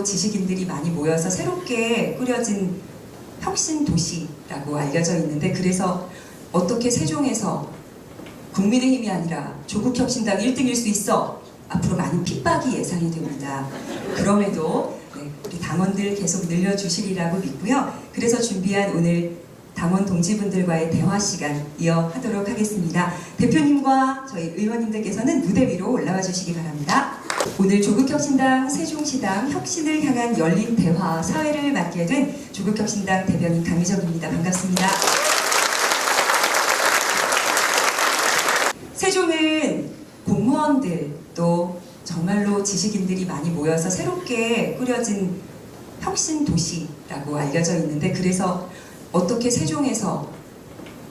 지식인들이 많이 모여서 새롭게 꾸려진 혁신 도시라고 알려져 있는데, 그래서 어떻게 세종에서 국민의힘이 아니라 조국혁신당 1등일 수 있어? 앞으로 많은 핍박이 예상이 됩니다. 그럼에도 우리 당원들 계속 늘려주시리라고 믿고요. 그래서 준비한 오늘 당원 동지분들과의 대화 시간 이어하도록 하겠습니다. 대표님과 저희 의원님들께서는 무대 위로 올라와 주시기 바랍니다. 오늘 조국혁신당 세종시당 혁신을 향한 열린 대화 사회를 맡게 된 조국혁신당 대변인 강미정입니다. 반갑습니다. 세종은 공무원들 또 정말로 지식인들이 많이 모여서 새롭게 꾸려진 혁신 도시라고 알려져 있는데, 그래서 어떻게 세종에서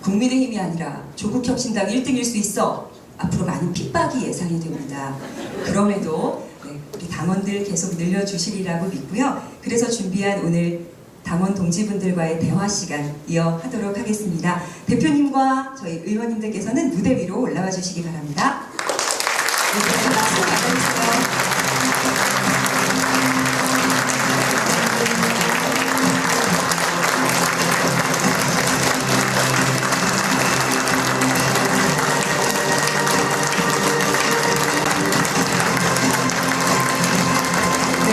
국민의힘이 아니라 조국혁신당 1등일 수 있어? 앞으로 많은 핍박이 예상이 됩니다. 그럼에도 우리 당원들 계속 늘려주시리라고 믿고요. 그래서 준비한 오늘 당원 동지분들과의 대화 시간 이어하도록 하겠습니다. 대표님과 저희 의원님들께서는 무대 위로 올라와 주시기 바랍니다. 네, 박수 부탁드립니다.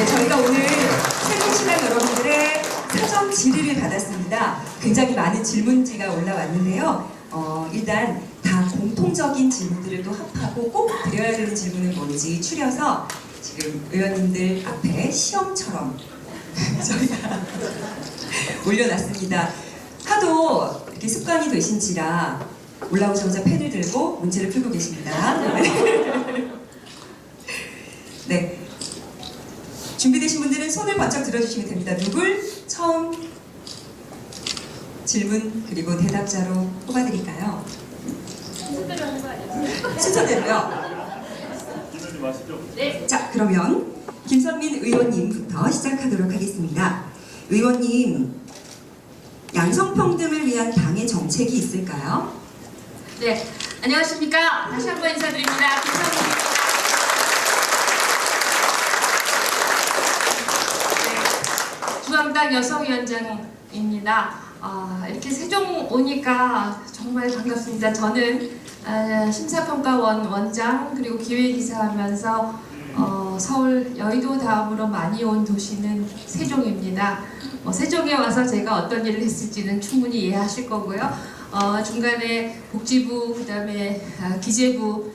저희가 오늘 세종시당 여러분들의 사전 질의를 받았습니다. 굉장히 많은 질문지가 올라왔는데요. 일단 다 공통적인 질문들을 또 합하고 꼭 드려야 되는 질문은 뭔지 추려서 지금 의원님들 앞에 시험처럼 저희가 올려놨습니다. 하도 이렇게 습관이 되신지라 올라오자마자 펜을 들고 문제를 풀고 계십니다. 네. 준비되신 분들은 손을 번쩍 들어주시면 됩니다. 누굴 처음 질문 그리고 대답자로 뽑아드릴까요? 순서대로 하는 거 아니에요? 순서대로요? 네. 자, 그러면 김선민 의원님부터 시작하도록 하겠습니다. 의원님, 양성평등을 위한 당의 정책이 있을까요? 네. 안녕하십니까. 다시 한번 인사드립니다. 김선민입니다. 중앙당 여성위원장입니다. 이렇게 세종 오니까 정말 반갑습니다. 저는 심사평가원 원장 그리고 기획이사 하면서 서울 여의도 다음으로 많이 온 도시는 세종입니다. 세종에 와서 제가 어떤 일을 했을지는 충분히 이해하실 거고요. 중간에 복지부 그다음에 기재부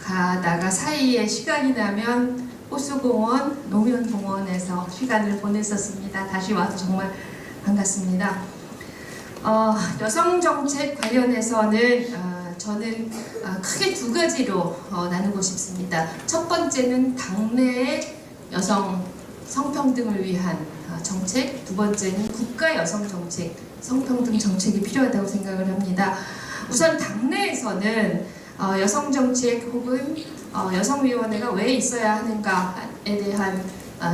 가다가 사이에 시간이 나면 호수공원, 노면공원에서 시간을 보냈었습니다. 다시 와서 정말 반갑습니다. 여성정책 관련해서는 저는 크게 두 가지로 나누고 싶습니다. 첫 번째는 당내의 여성 성평등을 위한 정책, 두 번째는 국가 여성정책, 성평등 정책이 필요하다고 생각을 합니다. 우선 당내에서는 여성정책 혹은 여성위원회가 왜 있어야 하는가에 대한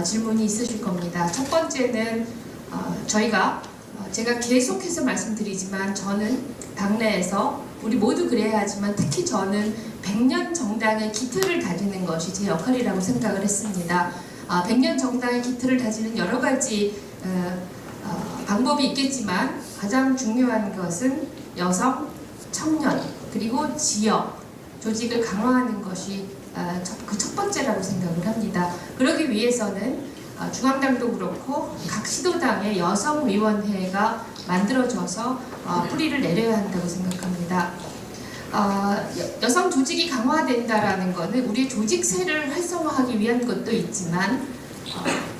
질문이 있으실 겁니다. 첫 번째는 제가 계속해서 말씀드리지만 저는 당내에서 우리 모두 그래야 하지만 특히 저는 100년 정당의 기틀을 다지는 것이 제 역할이라고 생각을 했습니다. 100년 정당의 기틀을 다지는 여러 가지 방법이 있겠지만 가장 중요한 것은 여성, 청년, 그리고 지역, 조직을 강화하는 것이 그 첫 번째라고 생각을 합니다. 그러기 위해서는 중앙당도 그렇고 각 시도당의 여성위원회가 만들어져서 뿌리를 내려야 한다고 생각합니다. 여성 조직이 강화된다라는 것은 우리의 조직세를 활성화하기 위한 것도 있지만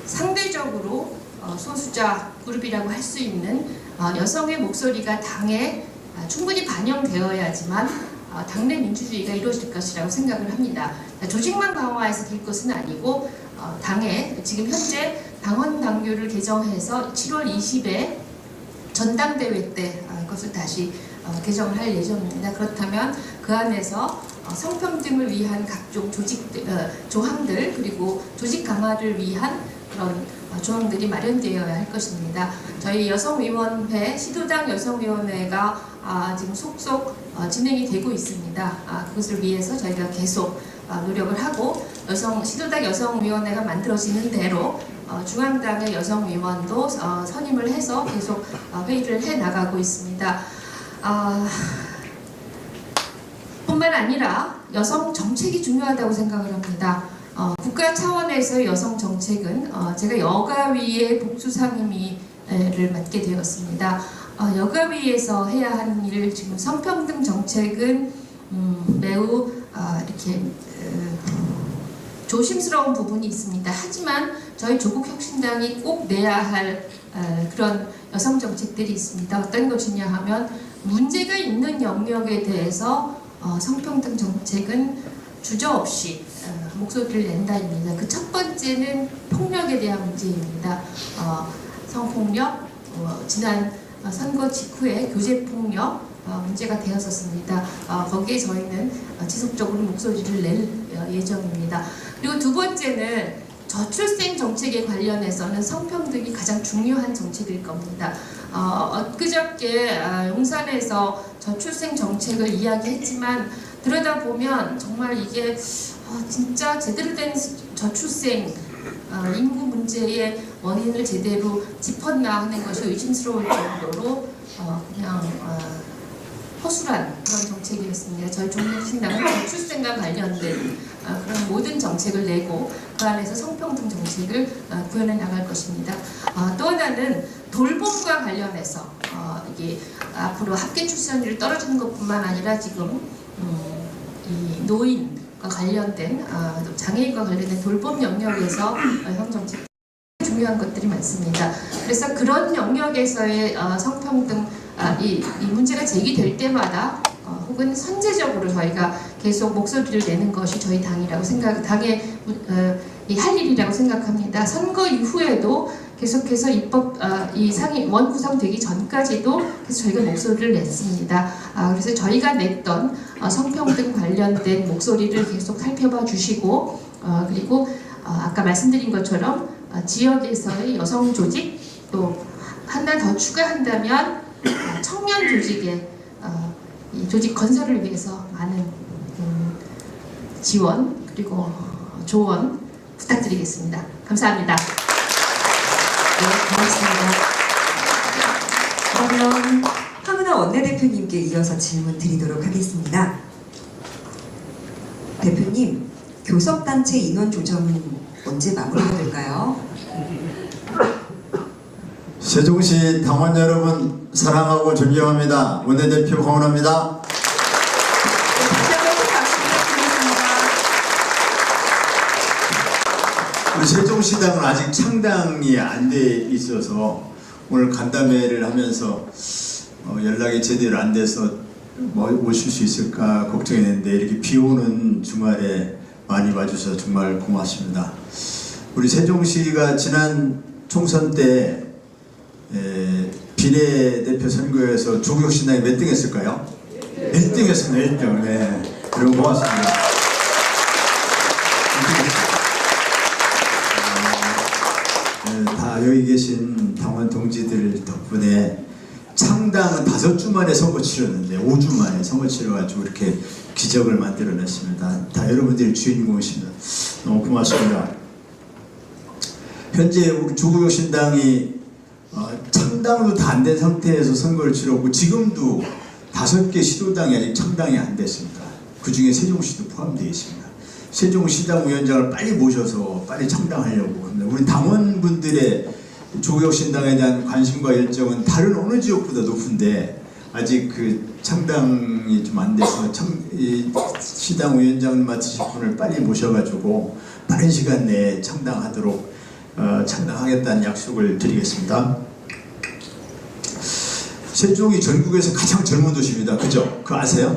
상대적으로 소수자 그룹이라고 할 수 있는 여성의 목소리가 당에 충분히 반영되어야지만 당내 민주주의가 이루어질 것이라고 생각을 합니다. 조직만 강화해서 될 것은 아니고 당에 지금 현재 당원 당규를 개정해서 7월 20에 전당대회 때 그것을 다시 개정을 할 예정입니다. 그렇다면 그 안에서 성평등을 위한 각종 조항들 그리고 조직 강화를 위한 그런 조항들이 마련되어야 할 것입니다. 저희 여성위원회, 시도당 여성위원회가 지금 속속 진행이 되고 있습니다. 그것을 위해서 저희가 계속 노력을 하고 시도당 여성위원회가 만들어지는 대로 중앙당의 여성위원도 선임을 해서 계속 회의를 해 나가고 있습니다. 뿐만 아니라 여성 정책이 중요하다고 생각을 합니다. 국가 차원에서의 여성 정책은 제가 여가위의 복수상임위를 맡게 되었습니다. 여가위에서 해야 하는 일, 지금 성평등 정책은 매우 이렇게 조심스러운 부분이 있습니다. 하지만 저희 조국혁신당이 꼭 내야 할 그런 여성 정책들이 있습니다. 어떤 것이냐 하면 문제가 있는 영역에 대해서 성평등 정책은 주저없이 목소리를 낸다입니다. 그 첫 번째는 폭력에 대한 문제입니다. 성폭력, 지난 선거 직후에 교제폭력 문제가 되었었습니다. 거기에 저희는 지속적으로 목소리를 낼 예정입니다. 그리고 두 번째는 저출생 정책에 관련해서는 성평등이 가장 중요한 정책일 겁니다. 엊그저께 용산에서 저출생 정책을 이야기했지만 들여다보면 정말 이게 진짜 제대로 된 저출생 인구 문제의 원인을 제대로 짚었나 하는 것이 의심스러울 정도로 그냥 허술한 그런 정책이었습니다. 저희 조국혁신당은 저출생과 관련된 그런 모든 정책을 내고 그 안에서 성평등 정책을 구현해 나갈 것입니다. 또 하나는 돌봄과 관련해서 이게 앞으로 합계 출산율이 떨어지는 것뿐만 아니라 지금 이 노인과 관련된 장애인과 관련된 돌봄 영역에서 형 정책 중요한 것들이 많습니다. 그래서 그런 영역에서의 성평등 이 문제가 제기될 때마다 혹은 선제적으로 저희가 계속 목소리를 내는 것이 저희 당이라고 당의 할 일이라고 생각합니다. 선거 이후에도 계속해서 이 상임원 구성되기 전까지도 계속 저희가 목소리를 냈습니다. 그래서 저희가 냈던 성평등 관련된 목소리를 계속 살펴봐 주시고 그리고 아까 말씀드린 것처럼 지역에서의 여성 조직 또 하나 더 추가한다면 청년 조직의 이 조직 건설을 위해서 많은 지원 그리고 조언 부탁드리겠습니다. 감사합니다. 네, 고맙습니다. 그러면 황운하 원내대표님께 이어서 질문 드리도록 하겠습니다. 대표님, 교섭단체 인원 조정은 언제 마무리가 될까요? 세종시 당원 여러분 사랑하고 존경합니다. 원내대표 황운하입니다. 우리 세종시당은 아직 창당이 안 돼 있어서 오늘 간담회를 하면서 연락이 제대로 안 돼서 오실 수 있을까 걱정했는데 이렇게 비 오는 주말에 많이 와주셔서 정말 고맙습니다. 우리 세종시가 지난 총선 때 비례대표 선거에서 조국혁신당이 몇 등 했을까요? 1등 했습니다. 1등. 네. 여러분 고맙습니다. 다 여기 계신 당원 동지들 덕분에 창당은 5주 만에 선거 치렀는데 5주 만에 선거 치러가지고 이렇게 기적을 만들어냈습니다. 다 여러분들이 주인공이십니다. 너무 고맙습니다. 현재 우리 조국혁신당이 창당도 다 안 된 상태에서 선거를 치렀고 지금도 5개 시도당이 아직 창당이 안 됐습니다. 그 중에 세종시도 포함되어 있습니다. 세종시당 위원장을 빨리 모셔서 빨리 창당하려고 합니다. 우리 당원분들의 조국혁신당에 대한 관심과 열정은 다른 어느 지역보다 높은데 아직 그 창당이 좀 안 돼서 시당 위원장을 맡으실 분을 빨리 모셔가지고 빠른 시간 내에 창당하도록 창당하겠다는 약속을 드리겠습니다. 세종이 전국에서 가장 젊은 도시입니다. 그죠? 그거 아세요?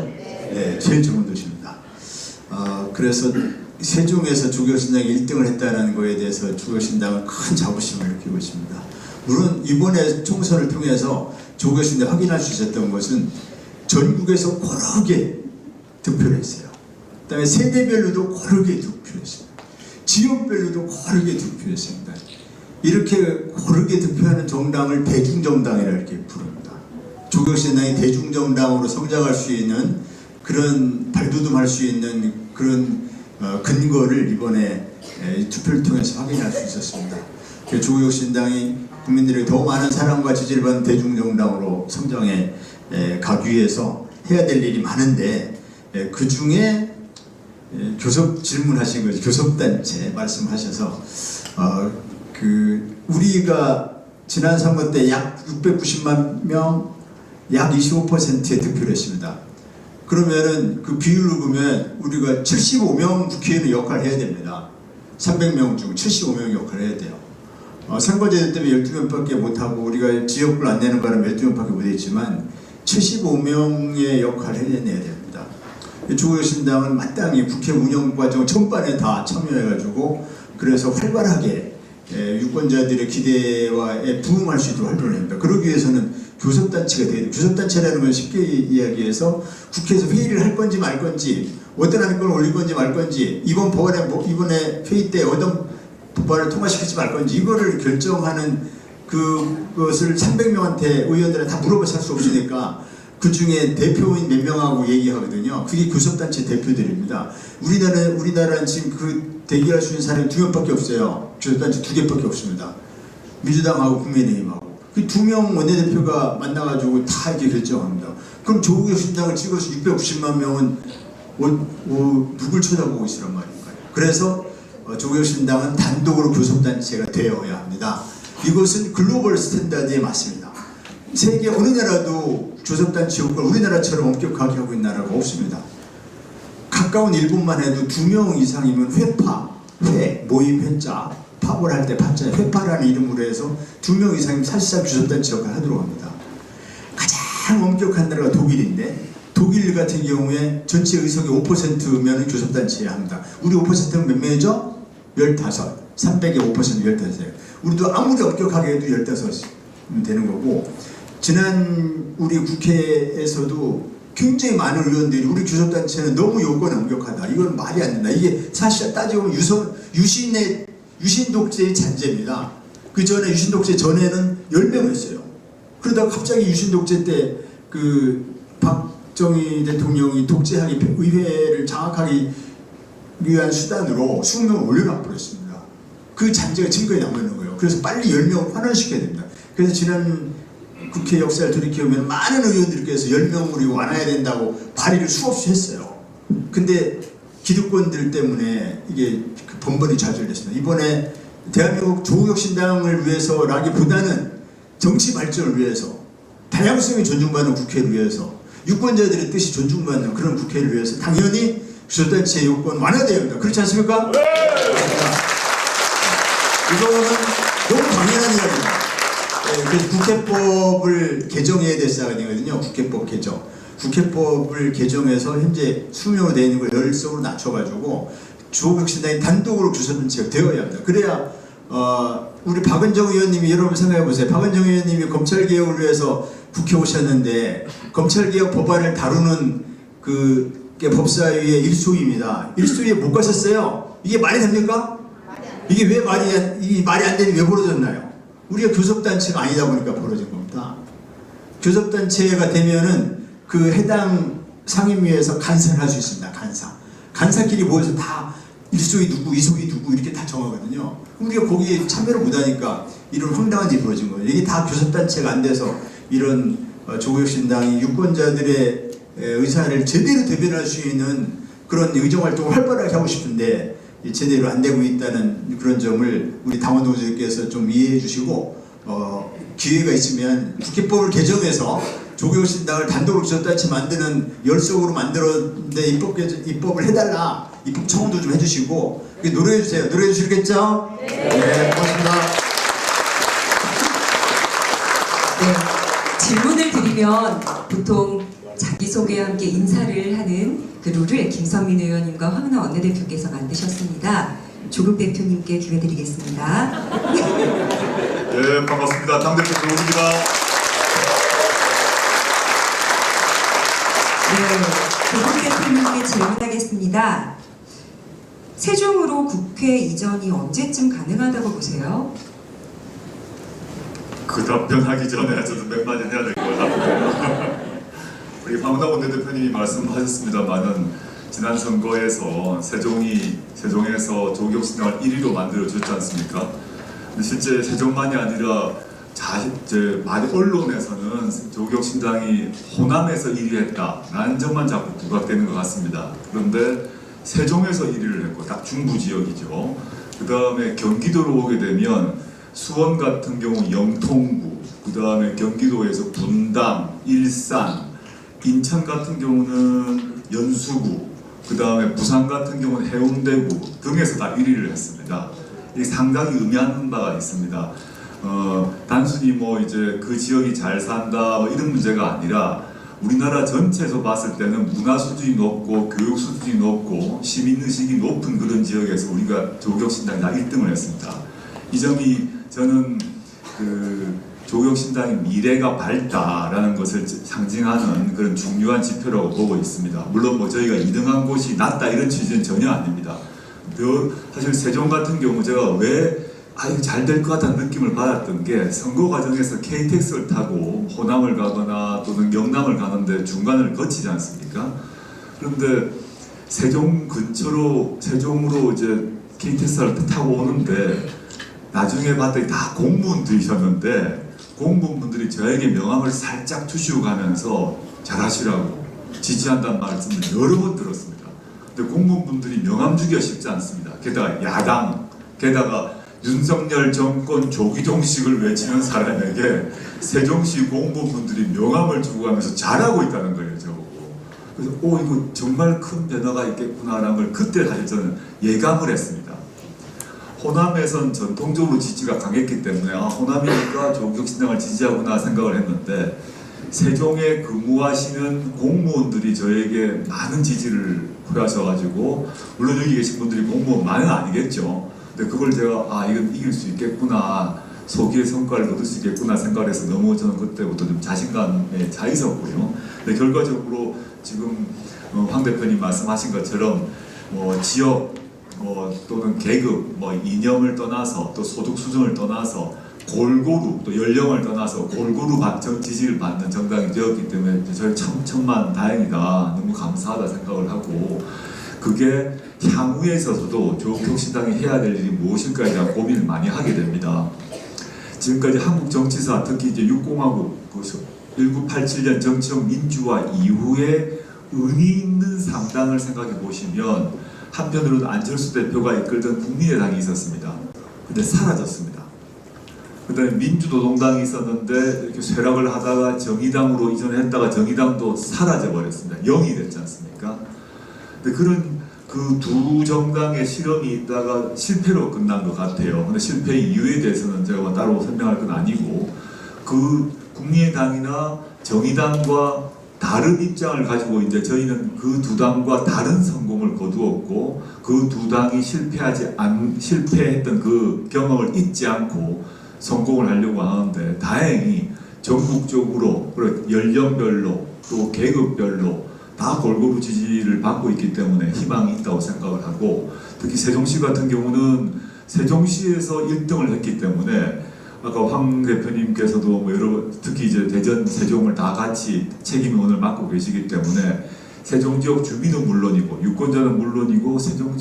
네, 제일 젊은 도시입니다. 그래서 세종에서 조국혁신당이 1등을 했다는 거에 대해서 조국혁신당은 큰 자부심을 느끼고 있습니다. 물론 이번에 총선을 통해서 조국혁신당 확인할 수 있었던 것은 전국에서 고르게 득표를 했어요. 그 다음에 세대별로도 고르게 득표했습니다. 지역별로도 고르게 득표했습니다. 이렇게 고르게 득표하는 정당을 대중정당이라 이렇게 부릅니다. 조국혁신당이 대중정당으로 성장할 수 있는 그런 발돋움할 수 있는 그런 근거를 이번에 투표를 통해서 확인할 수 있었습니다. 조국혁신당이 국민들에게 더 많은 사랑과 지지를 받는 대중정당으로 성장해 가기 위해서 해야 될 일이 많은데 그 중에 교섭 질문하신 거죠. 교섭단체 말씀하셔서 우리가 지난 선거 때 약 690만 명, 약 25%의 득표를 했습니다. 그러면은 그 비율로 보면 우리가 75명 국회의원 역할을 해야 됩니다. 300명 중 75명 역할을 해야 돼요. 선거제 때문에 12명밖에 못하고 우리가 지역구를 안 내는 바람에 12명밖에 못했지만 75명의 역할을 해내야 됩니다. 조국혁신당은 마땅히 국회 운영 과정 전반에 다 참여해가지고 그래서 활발하게 유권자들의 기대에 부응할 수 있도록 활동을 합니다. 그러기 위해서는 교섭단체가 돼야 돼요. 교섭단체라는 건 쉽게 이야기해서 국회에서 회의를 할 건지 말 건지 어떤 안건을 올릴 건지 말 건지 이번에 회의 때 어떤 법안을 통과시킬지 말 건지 이거를 결정하는 그것을 300명한테 의원들한테 다 물어봐서 할 수 없으니까 그 중에 대표인 몇 명하고 얘기하거든요. 그게 교섭단체 대표들입니다. 우리나라는 지금 그 대기할 수 있는 사람이 2명밖에 없어요. 교섭단체 2개밖에 없습니다. 민주당하고 국민의힘하고. 그 2명 원내대표가 만나가지고 다 이렇게 결정합니다. 그럼 조국혁신당을 찍어서 690만 명은 누굴 쳐다보고 있으란 말인가요? 그래서 조국혁신당은 단독으로 교섭단체가 되어야 합니다. 이것은 글로벌 스탠다드에 맞습니다. 세계 어느 나라도 교섭단체 요구를 우리나라처럼 엄격하게 하고 있는 나라가 없습니다. 가까운 일본만 해도 2명 이상이면 모임 회자, 파벌 할 때 파자, 회파라는 이름으로 해서 2명 이상이면 사실상 교섭단체 역할을 하도록 합니다. 가장 엄격한 나라가 독일인데 독일 같은 경우에 전체 의석의 5%면 교섭단체에 합니다. 우리 5%는 몇 명이죠? 15. 300의 5% 15이에요. 우리도 아무리 엄격하게 해도 15이면 되는 거고 지난 우리 국회에서도 굉장히 많은 의원들이 우리 교섭단체는 너무 요건이 엄격하다. 이건 말이 안 된다. 이게 사실 따지고 보면 유신 독재의 잔재입니다. 그 전에 유신 독재 전에는 10명이었어요. 그러다가 갑자기 유신 독재 때 박정희 대통령이 독재하기 의회를 장악하기 위한 수단으로 20명을 올려놔 버렸습니다. 그 잔재가 증거에 남아있는 거예요. 그래서 빨리 10명을 환원시켜야 됩니다. 그래서 지난 국회 역사를 돌이켜보면 많은 의원들께서 10명으로 완화해야 된다고 발의를 수없이 했어요. 근데 기득권들 때문에 이게 번번이 좌절됐습니다. 이번에 대한민국 조국혁신당을 위해서라기보다는 정치 발전을 위해서 다양성이 존중받는 국회를 위해서 유권자들의 뜻이 존중받는 그런 국회를 위해서 당연히 교섭단체 요건 완화되어야 합니다. 그렇지 않습니까? 네! 이거는 너무 당연한 이야기입니다. 그래서 국회법을 개정해야 될 사안이거든요. 국회법 개정. 국회법을 개정해서 현재 수명으로 되어 있는 걸 10석으로 낮춰가지고 조국혁신당이 단독으로 교섭단체가 되어야 합니다. 그래야 우리 박은정 의원님이 여러분 생각해 보세요. 박은정 의원님이 검찰개혁을 위해서 국회 오셨는데 검찰개혁 법안을 다루는 게 법사위의 1소위입니다. 1소위에 못 가셨어요. 이게 말이 됩니까? 이게 왜 말이 안 되니 왜 벌어졌나요? 우리가 교섭단체가 아니다 보니까 벌어진 겁니다. 교섭단체가 되면은 그 해당 상임위에서 간사를 할 수 있습니다. 간사끼리 모여서 다 1소위 누구, 2소위 누구 이렇게 다 정하거든요. 우리가 거기에 참여를 못하니까 이런 황당한 일이 벌어진 거예요. 이게 다 교섭단체가 안 돼서 이런 조국혁신당이 유권자들의 의사를 제대로 대변할 수 있는 그런 의정활동을 활발하게 하고 싶은데 제대로 안 되고 있다는 그런 점을 우리 당원동지들께서 좀 이해해 주시고 기회가 있으면 국회법을 개정해서 조국혁신당을 단독으로 교섭단체 만드는 10석으로 만들었는데 입법을 해달라. 입법 청원도 좀 해주시고 노래해 주세요. 노래해 주시겠죠? 네, 고맙습니다. 네, 질문을 드리면 보통 자기소개와 함께 인사를 하는 그 룰을 김선민 의원님과 황운하 원내대표께서 만드셨습니다. 조국 대표님께 기회 드리겠습니다. 네, 반갑습니다. 당대표 조국입니다. 네, 조국 대표님께 질문하겠습니다. 세종으로 국회 이전이 언제쯤 가능하다고 보세요? 그 답변하기 전에 저도 몇 마디 해야 될 것 같아요. 우리 황운하 원내대표님이 말씀하셨습니다만은 지난 선거에서 세종에서 조국혁신당을 1위로 만들어줬지 않습니까? 근데 실제 세종만이 아니라 언론에서는 조국혁신당이 호남에서 1위 했다라는 점만 자꾸 부각되는 것 같습니다. 그런데 세종에서 1위를 했고 딱 중부 지역이죠. 그 다음에 경기도로 오게 되면 수원 같은 경우 영통구, 그 다음에 경기도에서 분당, 일산, 인천 같은 경우는 연수구, 그 다음에 부산 같은 경우는 해운대구 등에서 다 1위를 했습니다. 이게 상당히 의미하는 바가 있습니다. 단순히 뭐 이제 그 지역이 잘 산다 뭐 이런 문제가 아니라 우리나라 전체에서 봤을 때는 문화 수준이 높고 교육 수준이 높고 시민의식이 높은 그런 지역에서 우리가 조국혁신당이 다 1등을 했습니다. 이 점이 저는 그 조국혁신당의 미래가 밝다라는 것을 상징하는 그런 중요한 지표라고 보고 있습니다. 물론 뭐 저희가 2등한 곳이 낫다 이런 취지는 전혀 아닙니다. 사실 세종 같은 경우 제가 왜 이거 잘 될 것 같다는 느낌을 받았던 게 선거 과정에서 KTX를 타고 호남을 가거나 또는 영남을 가는데 중간을 거치지 않습니까? 그런데 세종 근처로 세종으로 이제 KTX를 타고 오는데 나중에 봤더니 다 공무원들이셨는데 공무원분들이 저에게 명함을 살짝 주시고 가면서 잘하시라고 지지한다는 말씀을 여러 번 들었습니다. 근데 공무원분들이 명함 주기가 쉽지 않습니다. 게다가 야당, 게다가 윤석열 정권 조기종식을 외치는 사람에게 세종시 공무원분들이 명함을 주고 가면서 잘하고 있다는 거예요, 저보고. 그래서 이거 정말 큰 변화가 있겠구나라는 걸 그때 사실 저는 예감을 했습니다. 호남에선 전통적으로 지지가 강했기 때문에 호남이니까 조국혁신당을 지지하구나 생각을 했는데 세종에 근무하시는 공무원들이 저에게 많은 지지를 표하셔가지고 물론 여기 계신 분들이 공무원만은 아니겠죠. 근데 그걸 제가 이건 이길 수 있겠구나, 소기의 성과를 얻을 수 있겠구나 생각을 해서 너무 저는 그때부터 좀 자신감에 차 있었고요. 근데 결과적으로 지금 황 대표님 말씀하신 것처럼 지역 또는 계급, 이념을 떠나서 또 소득 수준을 떠나서 골고루 또 연령을 떠나서 골고루 지지를 받는 정당이 되었기 때문에 저희 천만 다행이다, 너무 감사하다 생각을 하고 그게 향후에 있어서도 조국혁신당이 해야 될 일이 무엇일까에 대한 고민을 많이 하게 됩니다. 지금까지 한국 정치사 특히 이제 6공화국 1987년 정치적 민주화 이후에 의미 있는 상당을 생각해 보시면 한편으로는 안철수 대표가 이끌던 국민의당이 있었습니다. 근데 사라졌습니다. 그 다음에 민주노동당이 있었는데 이렇게 쇠락을 하다가 정의당으로 이전했다가 정의당도 사라져 버렸습니다. 0이 됐지 않습니까? 근데 그런 그 두 정당의 실험이 있다가 실패로 끝난 것 같아요. 근데 실패 이유에 대해서는 제가 따로 설명할 건 아니고 그 국민의당이나 정의당과 다른 입장을 가지고 이제 저희는 그 두 당과 다른 성공을 거두었고 그 두 당이 실패했던 그 경험을 잊지 않고 성공을 하려고 하는데 다행히 전국적으로 연령별로 또 계급별로 다 골고루 지지를 받고 있기 때문에 희망이 있다고 생각을 하고 특히 세종시 같은 경우는 세종시에서 1등을 했기 때문에 아까 황 대표님께서도 특히 이제 대전, 세종을 다 같이 책임을 맡고 계시기 때문에 세종 지역 주민은 물론이고 유권자는 물론이고 세종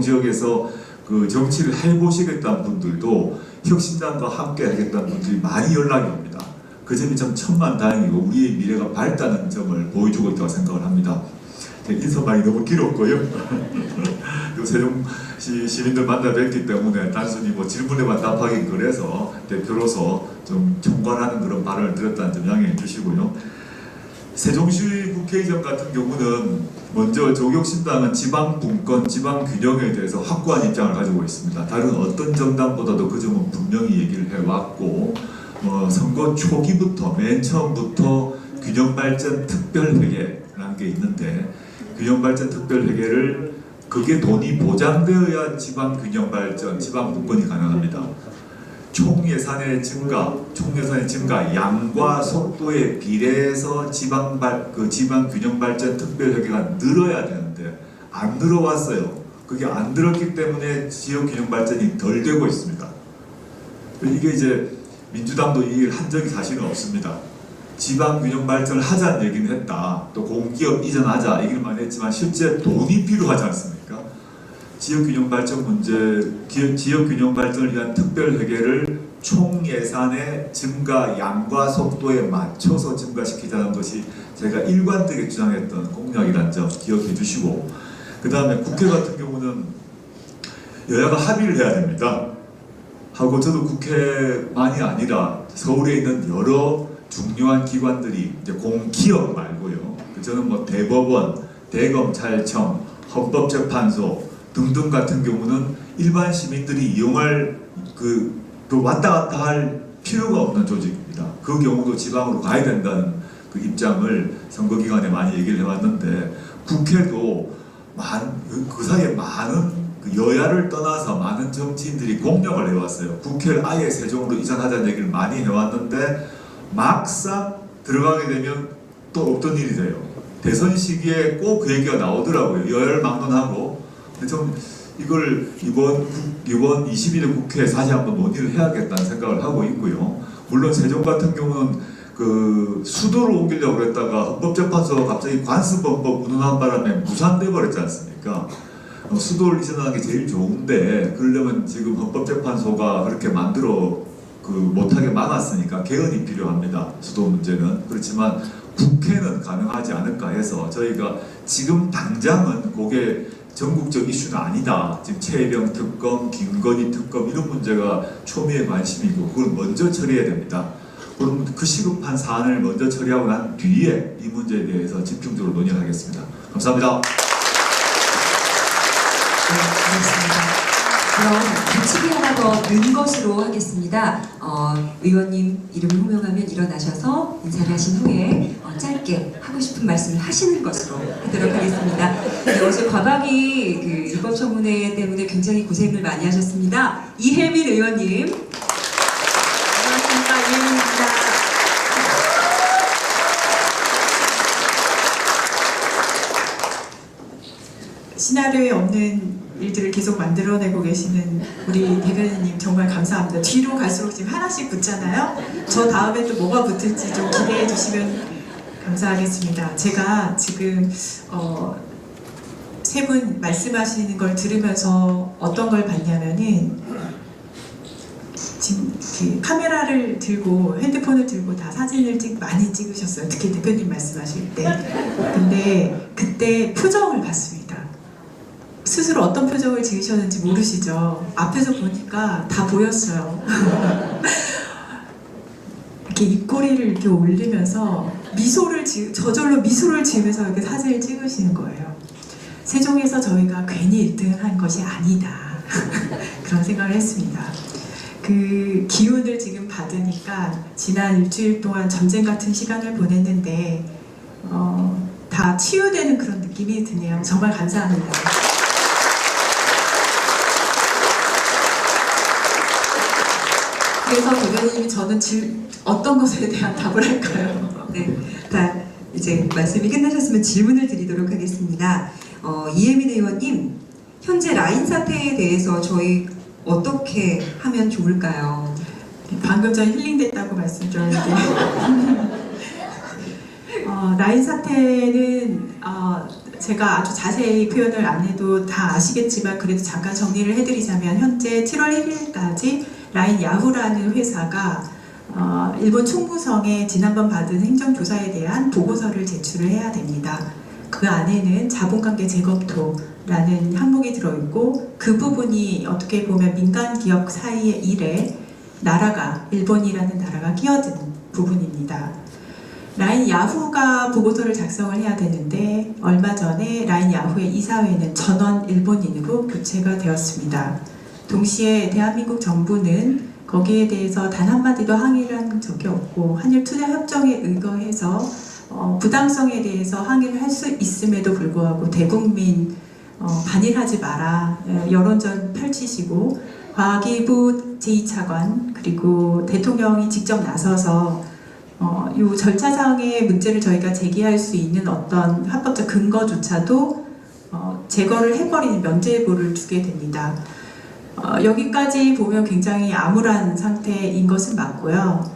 지역에서 그 정치를 해보시겠다는 분들도 혁신당과 함께 하겠다는 분들이 많이 연락이 옵니다. 그 점이 참 천만다행이고 우리의 미래가 밝다는 점을 보여주고 있다고 생각을 합니다. 인사말이 너무 길었고요. 세종시 시민들 만나 뵙기 때문에 단순히 질문에만 답하기 그래서 대표로서 좀 총괄하는 그런 발언을 드렸다는 점 양해해 주시고요. 세종시 국회의장 같은 경우는 먼저 조국혁신당은 지방 분권, 지방 균형에 대해서 확고한 입장을 가지고 있습니다. 다른 어떤 정당보다도 그 점은 분명히 얘기를 해왔고 선거 초기부터 맨 처음부터 균형발전 특별회계라는 게 있는데 균형발전 특별회계를 그게 돈이 보장되어야 지방 균형발전, 지방 분권이 가능합니다. 총예산의 증가, 양과 속도에 비례해서 지방 균형발전 특별회계가 늘어야 되는데 안 늘어왔어요. 그게 안 늘었기 때문에 지역 균형발전이 덜 되고 있습니다. 이게 이제 민주당도 이 한 적이 사실은 없습니다. 지방 균형 발전을 하자는 얘기는 했다. 또 공기업 이전하자 얘기를 많이 했지만 실제 돈이 필요하지 않습니까? 지역균형 발전 문제, 지역균형 발전을 위한 특별회계를 총 예산의 증가 양과 속도에 맞춰서 증가시키자는 것이 제가 일관되게 주장했던 공약이라는 점 기억해 주시고, 그 다음에 국회 같은 경우는 여야가 합의를 해야 됩니다. 하고 저도 국회만이 아니라 서울에 있는 여러 중요한 기관들이 이제 공기업 말고요. 저는 뭐 대법원, 대검찰청, 헌법재판소 등등 같은 경우는 일반 시민들이 이용할 또 왔다 갔다 할 필요가 없는 조직입니다. 그 경우도 지방으로 가야 된다는 그 입장을 선거 기간에 많이 얘기를 해왔는데, 국회도 그 사이에 많은 여야를 떠나서 많은 정치인들이 공약을 해왔어요. 국회를 아예 세종으로 이전하자는 얘기를 많이 해왔는데 막상 들어가게 되면 또 없던 일이 돼요. 대선 시기에 꼭 그 얘기가 나오더라고요. 여야를 막론하고. 근데 좀 이걸 이번 21대 국회에 다시 한번 논의를 해야겠다는 생각을 하고 있고요. 물론 세종 같은 경우는 그 수도를 옮기려고 그랬다가 헌법재판소가 갑자기 관습헌법 운운한 바람에 무산돼 버렸지 않습니까? 수도를 이전하는 게 제일 좋은데, 그러려면 지금 헌법재판소가 그렇게 만들어 못하게 막았으니까 개헌이 필요합니다. 수도 문제는. 그렇지만 국회는 가능하지 않을까 해서 저희가 지금 당장은 그게 전국적 이슈는 아니다. 지금 최혜병 특검, 김건희 특검 이런 문제가 초미의 관심이고 그걸 먼저 처리해야 됩니다. 그럼 그 시급한 사안을 먼저 처리하고 난 뒤에 이 문제에 대해서 집중적으로 논의를 하겠습니다. 감사합니다. 네, 알겠습니다. 그럼 규칙이 하나 더 는 것으로 하겠습니다. 의원님 이름을 호명하면 일어나셔서 인사를 하신 후에 짧게 하고 싶은 말씀을 하시는 것으로 하도록 하겠습니다. 네, 어제 과방위 입법청문회 때문에 굉장히 고생을 많이 하셨습니다. 이혜민 의원님. 안녕하십니까, 이혜민입니다. 시나리오에 없는 일들을 계속 만들어내고 계시는 우리 대변인님 정말 감사합니다. 뒤로 갈수록 지금 하나씩 붙잖아요. 저 다음에 또 뭐가 붙을지 좀 기대해 주시면 감사하겠습니다. 제가 지금 세 분 말씀하시는 걸 들으면서 어떤 걸 봤냐면은 지금 카메라를 들고 핸드폰을 들고 다 사진을 많이 찍으셨어요. 특히 대표님 말씀하실 때. 근데 그때 표정을 봤습니다. 스스로 어떤 표정을 지으셨는지 모르시죠? 앞에서 보니까 다 보였어요. 이렇게 입꼬리를 이렇게 올리면서 저절로 미소를 지으면서 이렇게 사진을 찍으시는 거예요. 세종에서 저희가 괜히 1등을 한 것이 아니다. 그런 생각을 했습니다. 그 기운을 지금 받으니까 지난 일주일 동안 전쟁 같은 시간을 보냈는데 다 치유되는 그런 느낌이 드네요. 정말 감사합니다. 그래서 대변인님이 저는 어떤 것에 대한 답을 할까요? 네, 다 이제 말씀이 끝나셨으면 질문을 드리도록 하겠습니다. 이혜민 의원님, 현재 라인 사태에 대해서 저희 어떻게 하면 좋을까요? 방금 전에 힐링됐다고 말씀드렸는데 라인 사태는 제가 아주 자세히 표현을 안 해도 다 아시겠지만 그래도 잠깐 정리를 해드리자면 현재 7월 1일까지 라인 야후라는 회사가 일본 총무성에 지난번 받은 행정조사에 대한 보고서를 제출을 해야 됩니다. 그 안에는 자본관계 재검토라는 항목이 들어있고 그 부분이 어떻게 보면 민간 기업 사이의 일에 일본이라는 나라가 끼어드는 부분입니다. 라인 야후가 보고서를 작성을 해야 되는데 얼마 전에 라인 야후의 이사회는 전원 일본인으로 교체가 되었습니다. 동시에 대한민국 정부는 거기에 대해서 단 한마디도 항의를 한 적이 없고 한일 투자 협정에 의거해서 부당성에 대해서 항의를 할 수 있음에도 불구하고 대국민 반일하지 마라 여론전 펼치시고 과기부 제2차관 그리고 대통령이 직접 나서서 이 절차상의 문제를 저희가 제기할 수 있는 어떤 합법적 근거조차도 제거를 해버리는 면죄부를 주게 됩니다. 여기까지 보면 굉장히 암울한 상태인 것은 맞고요.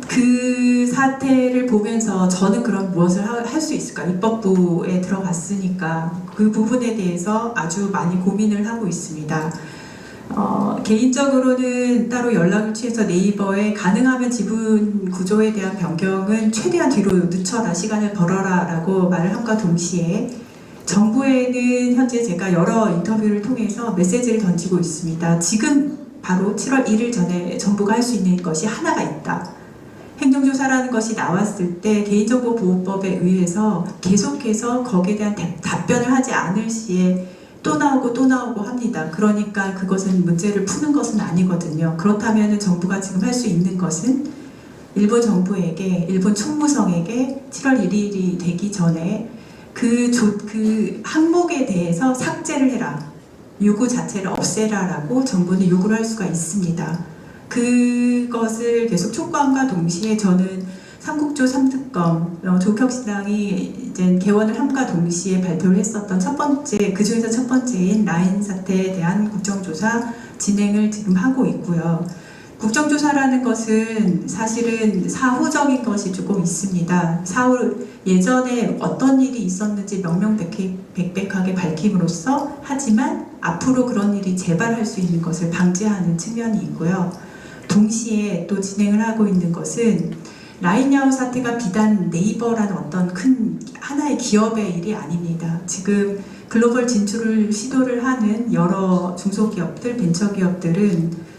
그 사태를 보면서 저는 그럼 무엇을 할 수 있을까? 입법부에 들어갔으니까 그 부분에 대해서 아주 많이 고민을 하고 있습니다. 개인적으로는 따로 연락을 취해서 네이버에 가능하면 지분 구조에 대한 변경은 최대한 뒤로 늦춰라, 시간을 벌어라 라고 말을 함과 동시에 정부에는 현재 제가 여러 인터뷰를 통해서 메시지를 던지고 있습니다. 지금 바로 7월 1일 전에 정부가 할 수 있는 것이 하나가 있다. 행정조사라는 것이 나왔을 때 개인정보보호법에 의해서 계속해서 거기에 대한 답변을 하지 않을 시에 또 나오고 합니다. 그러니까 그것은 문제를 푸는 것은 아니거든요. 그렇다면 정부가 지금 할 수 있는 것은 일본 정부에게, 일본 총무성에게 7월 1일이 되기 전에 그 항목에 대해서 삭제를 해라. 요구 자체를 없애라라고 정부는 요구를 할 수가 있습니다. 그것을 계속 촉구함과 동시에 저는 삼국조 3특검 조국혁신당이 이제 개원을 함과 동시에 발표를 했었던 첫 번째, 그 중에서 첫 번째인 라인 사태에 대한 국정조사 진행을 지금 하고 있고요. 국정조사라는 것은 사실은 사후적인 것이 조금 있습니다. 예전에 어떤 일이 있었는지 명명백백하게 밝힘으로써, 하지만 앞으로 그런 일이 재발할 수 있는 것을 방지하는 측면이 있고요. 동시에 또 진행을 하고 있는 것은 라인야후 사태가 비단 네이버라는 어떤 큰 하나의 기업의 일이 아닙니다. 지금 글로벌 진출을 시도를 하는 여러 중소기업들, 벤처기업들은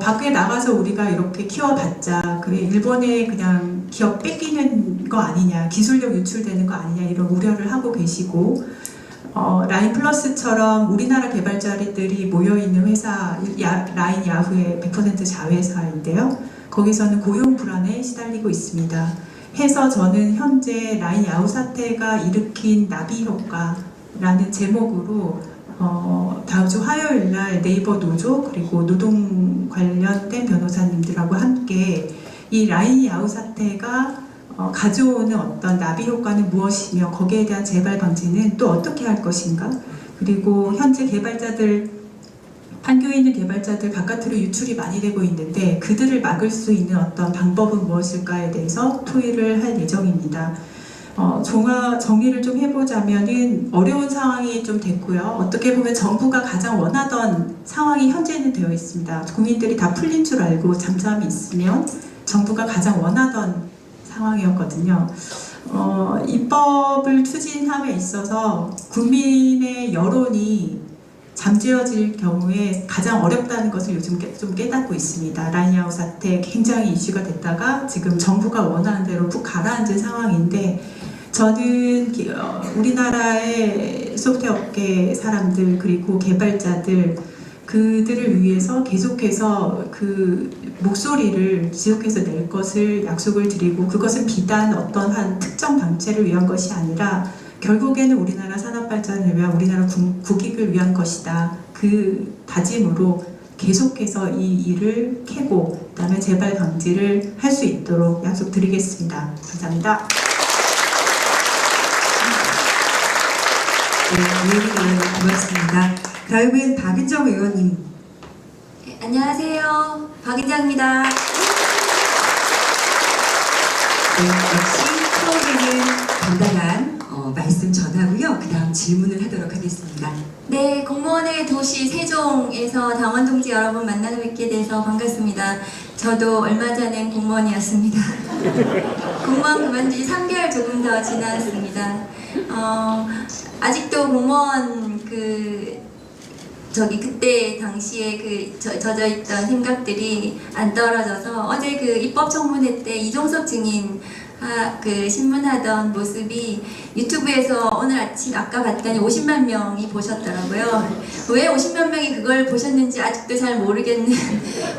밖에 나가서 우리가 이렇게 키워봤자 그 일본에 그냥 기업 뺏기는 거 아니냐, 기술력 유출되는 거 아니냐 이런 우려를 하고 계시고, 라인 플러스처럼 우리나라 개발자들이 모여있는 회사, 라인 야후의 100% 자회사인데요. 거기서는 고용 불안에 시달리고 있습니다. 해서 저는 현재 라인 야후 사태가 일으킨 나비 효과라는 제목으로 다음 주 화요일 날 네이버 노조 그리고 노동 관련된 변호사님들하고 함께 이 라인 야후 사태가 가져오는 어떤 나비 효과는 무엇이며 거기에 대한 재발 방지는 또 어떻게 할 것인가, 그리고 현재 개발자들, 판교에 있는 개발자들 바깥으로 유출이 많이 되고 있는데 그들을 막을 수 있는 어떤 방법은 무엇일까에 대해서 토의를 할 예정입니다. 정리를 좀 해보자면은 어려운 상황이 좀 됐고요. 어떻게 보면 정부가 가장 원하던 상황이 현재는 되어 있습니다. 국민들이 다 풀린 줄 알고 잠잠히 있으면 정부가 가장 원하던 상황이었거든요. 입법을 추진함에 있어서 국민의 여론이 잠재워질 경우에 가장 어렵다는 것을 요즘 좀 깨닫고 있습니다. 라인야후 사태 굉장히 이슈가 됐다가 지금 정부가 원하는 대로 푹 가라앉은 상황인데, 저는 우리나라의 소프트웨어 업계 사람들 그리고 개발자들 그들을 위해서 계속해서 그 목소리를 지속해서 낼 것을 약속을 드리고, 그것은 비단 어떤 한 특정 단체를 위한 것이 아니라 결국에는 우리나라 산업 발전을 위한, 우리나라 국익을 위한 것이다. 그 다짐으로 계속해서 이 일을 캐고 그다음에 재발 방지를 할 수 있도록 약속드리겠습니다. 감사합니다. 네, 고맙습니다. 다음은 박은정 의원님. 네, 안녕하세요. 박은정입니다. 네, 역시 처음에는 간단한 말씀 전하고요. 그 다음 질문을 하도록 하겠습니다. 네, 공무원의 도시 세종에서 당원 동지 여러분 만나서 뵙게 돼서 반갑습니다. 저도 얼마 전엔 공무원이었습니다. 공무원 그만둔 지 3개월 조금 더 지났습니다. 아직도 공무원 그때 당시에 젖어있던 생각들이 안 떨어져서, 어제 그 입법청문회 때 이종섭 증인 신문하던 모습이 유튜브에서 오늘 아침 아까 봤더니 50만 명이 보셨더라고요. 왜 50만 명이 그걸 보셨는지 아직도 잘 모르겠는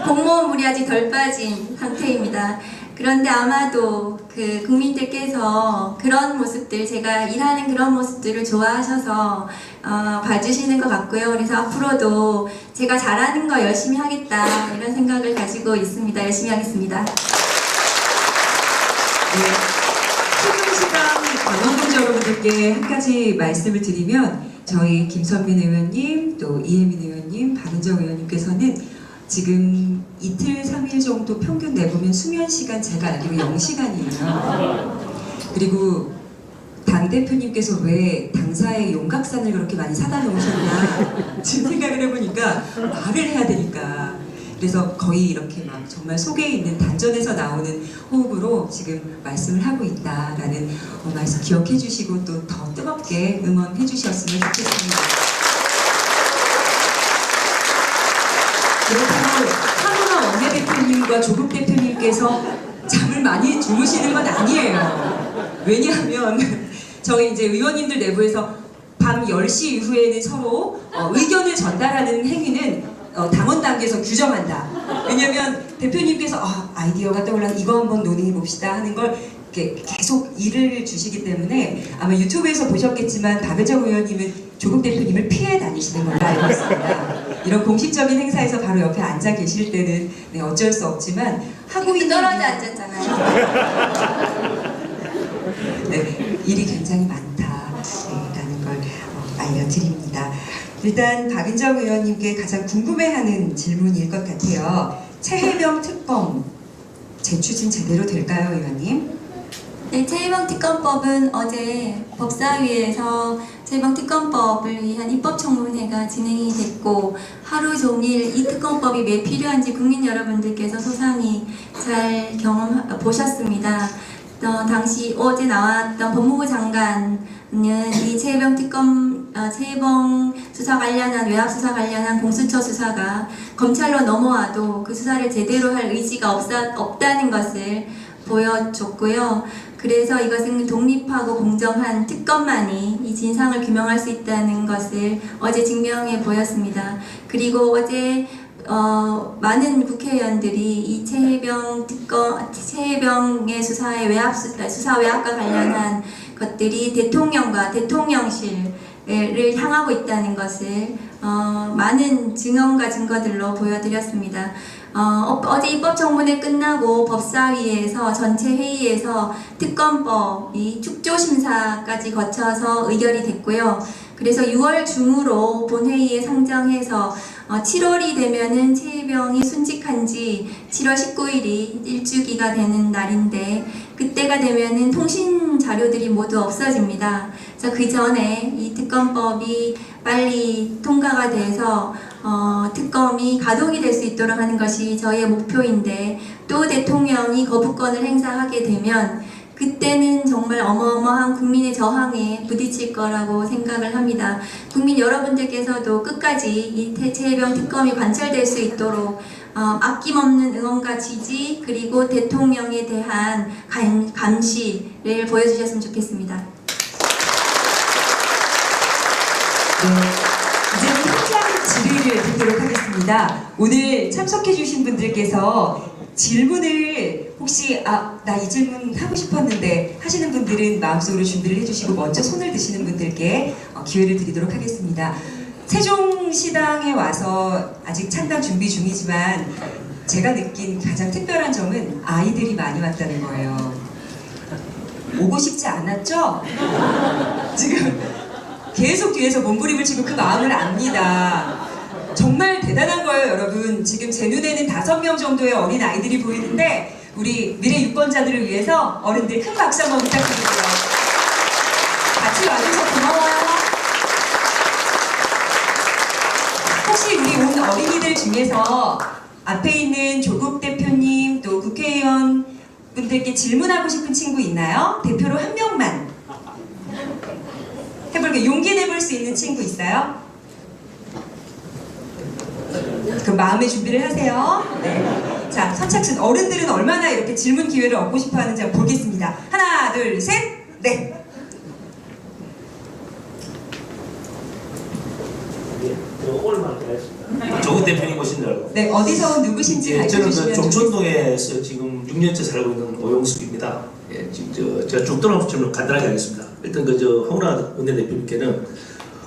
공무원 물이 아직 덜 빠진 상태입니다. 그런데 아마도 그 국민들께서 그런 모습들, 제가 일하는 그런 모습들을 좋아하셔서 봐주시는 것 같고요. 그래서 앞으로도 제가 잘하는 거 열심히 하겠다, 이런 생각을 가지고 있습니다. 열심히 하겠습니다. 세종시당 당원동지 여러분들께 한 가지 말씀을 드리면, 저희 김선민 의원님, 또 이혜민 의원님, 박은정 의원님께서는 지금 이틀, 3일 정도 정도 평균 내보면 수면 시간 제가 알기로 0시간이에요. 그리고 당 대표님께서 왜 당사의 용각산을 그렇게 많이 사다 놓으셨나 지금 생각을 해보니까 말을 해야 되니까 그래서 거의 이렇게 막 정말 속에 있는 단전에서 나오는 호흡으로 지금 말씀을 하고 있다라는 말씀 기억해 주시고 또 더 뜨겁게 응원해 주셨으면 좋겠습니다. 그렇다고 한우나 원내대표님과 조국 대표님께서 잠을 많이 주무시는 건 아니에요. 왜냐하면 저희 이제 의원님들 내부에서 밤 10시 이후에는 서로 의견을 전달하는 행위는 당원 단계에서 규정한다. 왜냐면 대표님께서 아이디어가 떠올라 이거 한번 논의해 봅시다 하는 걸 이렇게 계속 일을 주시기 때문에 아마 유튜브에서 보셨겠지만 박은정 의원님은 조국 대표님을 피해 다니시는 걸로 알고 있습니다. 이런 공식적인 행사에서 바로 옆에 앉아 계실 때는 네, 어쩔 수 없지만 하고 있는 떨어져 앉았잖아요. 네, 일이 굉장히 많다라는 걸 알려드립니다. 일단 박은정 의원님께 가장 궁금해하는 질문일 것 같아요. 최혜병 특검 재추진 제대로 될까요, 의원님? 네, 최혜병 특검법은 어제 법사위에서 최혜병 특검법을 위한 입법청문회가 진행이 됐고 하루 종일 이 특검법이 왜 필요한지 국민 여러분들께서 소상히 잘 보셨습니다. 당시 어제 나왔던 법무부 장관은 이 최혜병 특검, 최혜병 수사 관련한 외압 수사 관련한 공수처 수사가 검찰로 넘어와도 그 수사를 제대로 할 의지가 없다는 것을 보여줬고요. 그래서 이것은 독립하고 공정한 특검만이 이 진상을 규명할 수 있다는 것을 어제 증명해 보였습니다. 그리고 어제 많은 국회의원들이 이 최혜병의 수사의 수사 외압과 관련한 것들이 대통령과 대통령실을 향하고 있다는 것을 많은 증언과 증거들로 보여드렸습니다. 어제 입법청문회 끝나고 법사위에서 전체 회의에서 특검법이 축조심사까지 거쳐서 의결이 됐고요. 그래서 6월 중으로 본회의에 상정해서 7월이 되면은 최혜병이 순직한 지 7월 19일이 일주기가 되는 날인데 그때가 되면은 통신 자료들이 모두 없어집니다. 그래서 그 전에 이 특검법이 빨리 통과가 돼서 특검이 가동이 될 수 있도록 하는 것이 저희의 목표인데 또 대통령이 거부권을 행사하게 되면 그때는 정말 어마어마한 국민의 저항에 부딪힐 거라고 생각을 합니다. 국민 여러분들께서도 끝까지 이 최혜병 특검이 관철될 수 있도록 아낌없는 응원과 지지 그리고 대통령에 대한 감시를 보여주셨으면 좋겠습니다. 네, 이제는 현장 질의를 드리도록 하겠습니다. 오늘 참석해주신 분들께서 질문을 혹시 나 이 질문 하고 싶었는데 하시는 분들은 마음속으로 준비를 해주시고 먼저 손을 드시는 분들께 기회를 드리도록 하겠습니다. 세종시당에 와서 아직 창당 준비 중이지만 제가 느낀 가장 특별한 점은 아이들이 많이 왔다는 거예요. 오고 싶지 않았죠? 지금 계속 뒤에서 몸부림을 치고 그 마음을 압니다. 정말 대단한 거예요, 여러분. 지금 제 눈에는 5명 정도의 어린 아이들이 보이는데 우리 미래 유권자들을 위해서 어른들 큰 박수 한번 부탁드리고요. 같이 와주셔서 고마워요. 혹시 우리 온 어린이들 중에서 앞에 있는 조국 대표님 또 국회의원 분들께 질문하고 싶은 친구 있나요? 대표로 한 명만 해볼게요. 용기 내볼 수 있는 친구 있어요? 그 마음의 준비를 하세요. 네. 자, 선착순 어른들은 얼마나 이렇게 질문 기회를 얻고 싶어 하는지 한번 보겠습니다. 하나, 둘, 셋, 네. 오늘만 하겠습니다. 조국 대표님 오신 줄 알고. 네, 어디서 온 누구신지 예, 저는 밝혀주시면 종촌동에서 지금 6년째 살고 있는 오용숙입니다. 예, 지금 제가 쭉 돌아오면서 좀 간단하게 하겠습니다. 일단 홍은아 원내대표님께는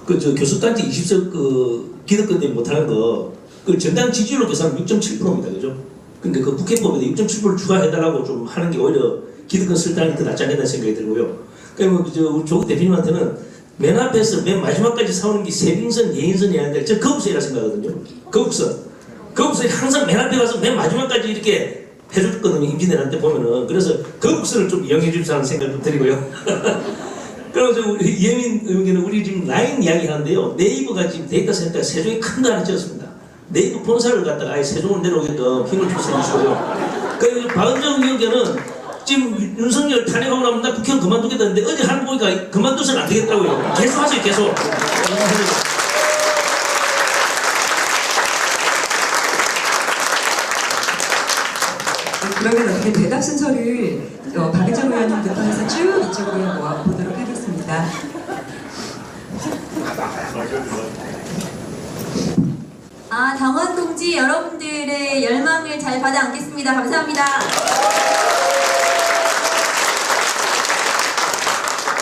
교섭단체 20석 기득권 때문에 못하는 그 정당 지지율로 계산하면 6.7%입니다. 그죠? 근데 그 국회법에도 6.7%를 추가해달라고 좀 하는 게 오히려 기득권 설당이 더 낫지 않겠다는 생각이 들고요. 그러니까 우리 조국 대표님한테는 맨 앞에서 맨 마지막까지 싸우는 게 세빙선, 예인선이 아닌데 저 거북선이라 생각하거든요. 거북선이 항상 맨 앞에 가서 맨 마지막까지 이렇게 해줬거든요. 임진왜란 때 보면은. 그래서 그 국선을 좀 이용해 주시라는 생각을 좀 드리고요. 그리고 우리 이혜민 의원께는 우리 지금 라인 이야기 하는데요. 네이버가 지금 데이터 센터가 세종에 큰 거 하나 지었습니다. 네이버 본사를 갖다가 아예 세종을 내려오게끔 힘을 주셔야 주시고요. 그리고 박은정 의원께는 지금 윤석열 탄핵하고 나면 나 국회의원 그만두겠다는데 어제 하는 거 보니까 그만두서는 안 되겠다고요. 계속 하세요, 계속. 그러면 어떻게 대답 순서를 박은정 의원님부터 해서 쭉 이쪽으로 모아보도록 하겠습니다. 당원 동지 여러분들의 열망을 잘 받아 안겠습니다. 감사합니다.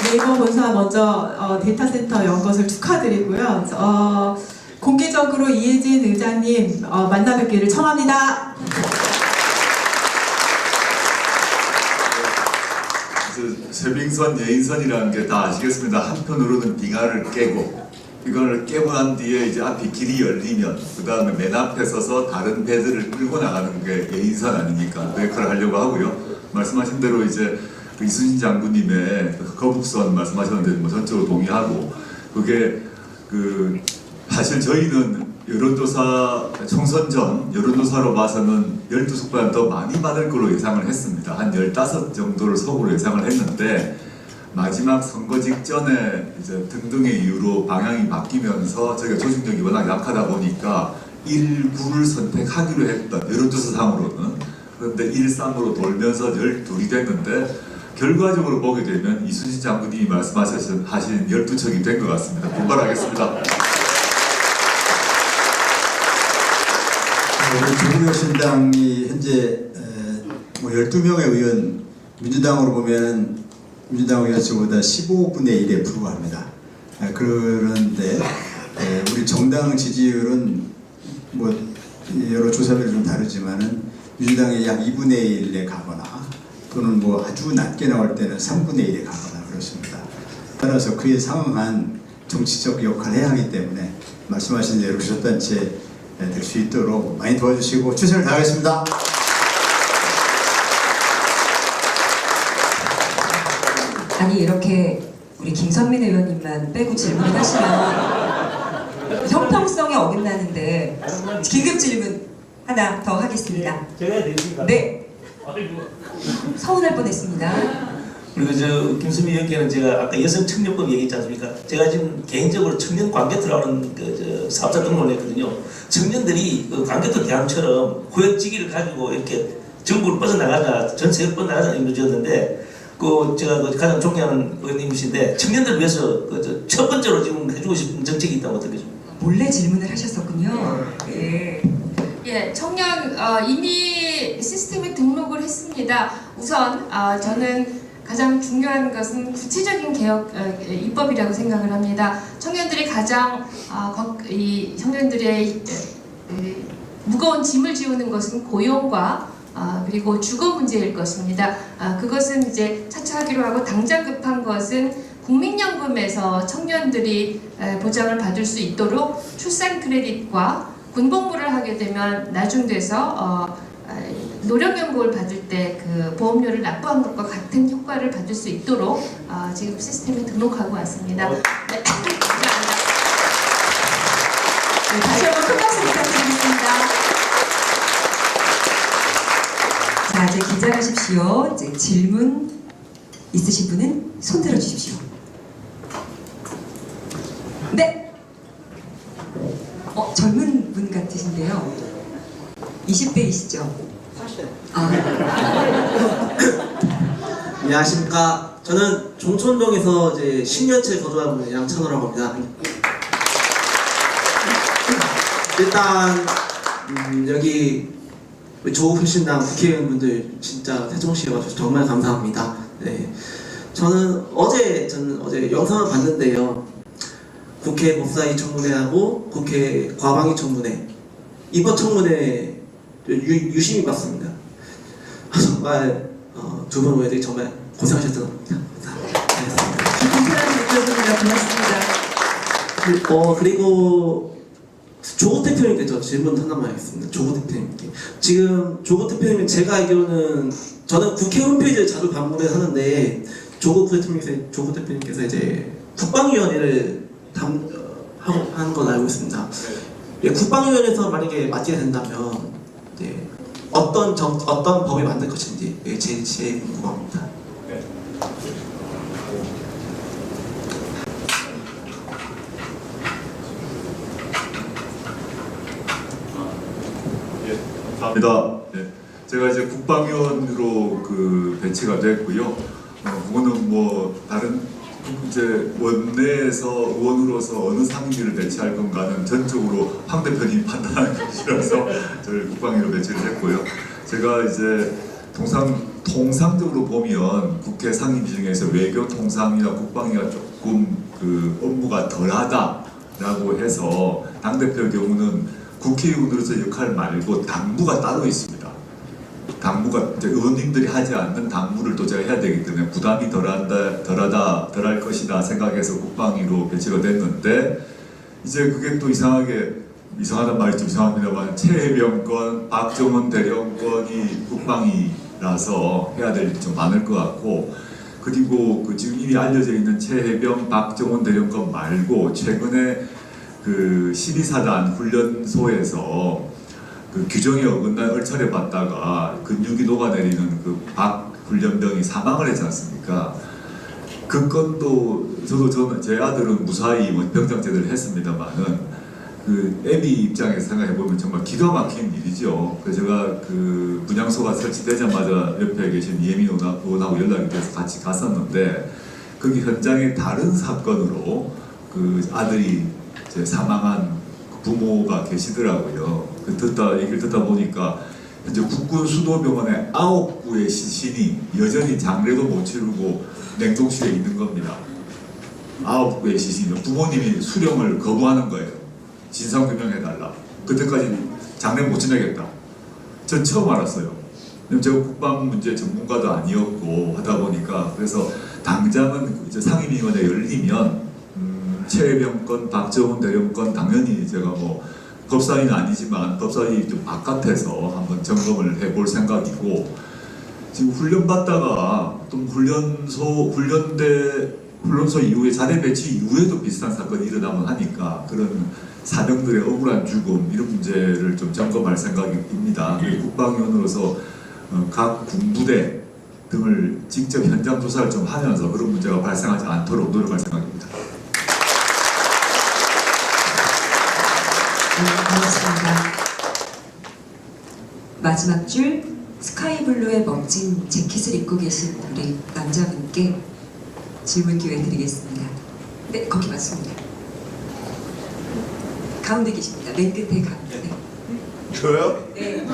네이버 본사 먼저 데이터 센터 연 것을 축하드리고요. 공개적으로 이혜진 의장님 만나 뵙기를 청합니다. 쇠빙선, 예인선이라는 게 다 아시겠습니다. 한편으로는 빙하를 깨고 이걸 깨고 난 뒤에 이제 앞이 길이 열리면 그 다음에 맨 앞에 서서 다른 배들을 끌고 나가는 게 예인선 아닙니까? 그 역할을 하려고 하고요. 말씀하신 대로 이제 그 이순신 장군님의 그 거북선 말씀하셨는데 뭐 전적으로 동의하고 그게 그 사실 저희는 여론조사 총선 전 여론조사로 봐서는 12석보다 더 많이 받을 걸로 예상을 했습니다. 한 15 정도를 속으로 예상을 했는데 마지막 선거 직전에 이제 등등의 이유로 방향이 바뀌면서 저희가 조직력이 워낙 약하다 보니까 1구를 선택하기로 했던 여론조사상으로는 그런데 1-3으로 돌면서 12이 됐는데 결과적으로 보게 되면 이순신 장군님이 말씀하신 12척이 된 것 같습니다. 분발하겠습니다. 우리 조국혁신당이 현재 12명의 의원, 민주당으로 보면 민주당 의원 수보다 15분의 1에 불과합니다. 그런데 우리 정당 지지율은 뭐 여러 조사들이 좀 다르지만은 민주당이 약 2분의 1에 가거나 또는 뭐 아주 낮게 나올 때는 3분의 1에 가거나 그렇습니다. 따라서 그에 상응한 정치적 역할을 해야 하기 때문에 말씀하신 대로 교섭단체 될 수 있도록 많이 도와주시고 최선을 다하겠습니다. 아니 이렇게 우리 김선민 의원님만 빼고 질문을 하시면 형평성에 어긋나는데 긴급 질문 하나 더 하겠습니다. 제가 해야 되겠습니까? 네. 서운할 뻔했습니다. 그리고 저 김수미 의원께는 제가 아까 여성 청년법 얘기했지 않습니까? 제가 지금 개인적으로 청년 관계 들어가는 그 사업자 등록을 했거든요. 청년들이 그 관계도 대학처럼 고역지기를 가지고 이렇게 전국을 뻗어나가자, 전 세계를 뻗어나가자는 의미였는데 그 제가 그 가장 존경하는 의원님이신데 청년들을 위해서 그 첫 번째로 지금 해주고 싶은 정책이 있다고 어떻게 좀? 몰래 질문을 하셨었군요. 예. 예, 청년 이미 시스템에 등록을 했습니다. 우선 저는 가장 중요한 것은 구체적인 개혁 입법이라고 생각을 합니다. 청년들이 가장 이 청년들의 무거운 짐을 지우는 것은 고용과 그리고 주거 문제일 것입니다. 그것은 이제 차차 하기로 하고 당장 급한 것은 국민연금에서 청년들이 보장을 받을 수 있도록 출산 크레딧과 군복무를 하게 되면 나중돼서 노령연금을 받을 때 그 보험료를 납부한 것과 같은 효과를 받을 수 있도록 지금 시스템에 등록하고 왔습니다. 네. 감사합니다. 네, 다시 한번 큰 박수 부탁드리겠습니다. 자, 이제 긴장하십시오. 이제 질문 있으신 분은 손 들어 주십시오. 네. 젊은 분 같으신데요. 20대이시죠? 안녕하십니까. 저는 종촌동에서 이제 10년째 거주하고 있는 양찬호라고 합니다. 일단 여기 조국혁신당 국회의원분들 진짜 세종시에 와주셔서 정말 감사합니다. 네. 저는 어제 영상을 봤는데요. 국회 법사위 청문회하고 국회 과방위 청문회, 입법청문회 유심히 봤습니다. 정말 두 분 의원들이 정말 고생하셨던 것 같습니다. 감사합니다. 고맙습니다. 그리고 조국 대표님께 저 질문 하나만 하겠습니다. 조국 대표님께. 지금 조국 대표님은 제가 알기로는 저는 국회 홈페이지를 자주 방문을 하는데 조국 대표님께서 이제 국방위원회를 하고 하는 건 알고 있습니다. 예, 국방위원회에서 만약에 맡게 된다면 어떤 법을 만들 것인지 제일 궁금합니다. 감사합니다. 네, 제가 이제 국방위원으로 배치가 됐고요. 그거는 뭐 다른 이제 원내에서 의원으로서 어느 상임위를 배치할 건가는 전적으로 황 대표님 판단하는 것이라서 저를 국방위로 배치를 했고요. 제가 이제 통상적으로 보면 국회 상임위 중에서 외교 통상이나 국방위가 조금 업무가 덜하다라고 해서 당대표의 경우는 국회의원으로서 역할 말고 당무가 따로 있습니다. 당무가 이제 의원님들이 하지 않는 당무를 또 제가 해야 되기 때문에 부담이 덜할 것이다 생각해서 국방위로 배치가 됐는데 이제 그게 또 이상하단 말이 좀 이상합니다만 최해병권, 박정원 대령권이 국방위라서 해야 될 일이 좀 많을 것 같고 그리고 지금 이미 알려져 있는 최해병, 박정원 대령권 말고 최근에 12사단 훈련소에서 규정에 어긋나 얼차려 받다가 근육이 녹아내리는 박 훈련병이 사망을 했지 않습니까? 그 건도 저는 제 아들은 무사히 병장 제대를 했습니다만은 애비 입장에서 생각해 보면 정말 기가 막힌 일이죠. 그래서 제가 분향소가 설치되자마자 옆에 계신 이혜민 의원하고 연락이 돼서 같이 갔었는데 거기 현장에 다른 사건으로 아들이 사망한 부모가 계시더라고요. 얘기를 듣다 보니까 현재 국군 수도병원에 9구의 시신이 여전히 장례도 못 치르고 냉동실에 있는 겁니다. 9구의 시신이 부모님이 수령을 거부하는 거예요. 진상규명해달라. 그때까지 장례 못 지내겠다. 전 처음 알았어요. 제가 국방 문제 전문가도 아니었고 하다 보니까 그래서 당장은 이제 상임위원회 열리면 최해병권, 박정원 대령권 당연히 제가 법사위는 아니지만 법사위 좀 바깥에서 한번 점검을 해볼 생각이고 지금 훈련 받다가 또 훈련소 이후에 자대 배치 이후에도 비슷한 사건이 일어나면 하니까 그런 사병들의 억울한 죽음 이런 문제를 좀 점검할 생각입니다. 국방위원으로서 각 군부대 등을 직접 현장 조사를 좀 하면서 그런 문제가 발생하지 않도록 노력할 생각입니다. 고맙습니다. 마지막 줄 스카이블루의 멋진 재킷을 입고 계신 우리 남자분께 질문 기회 드리겠습니다. 네, 거기 맞습니다. 가운데 계십니다. 맨 끝에 가운데. 저요? 네.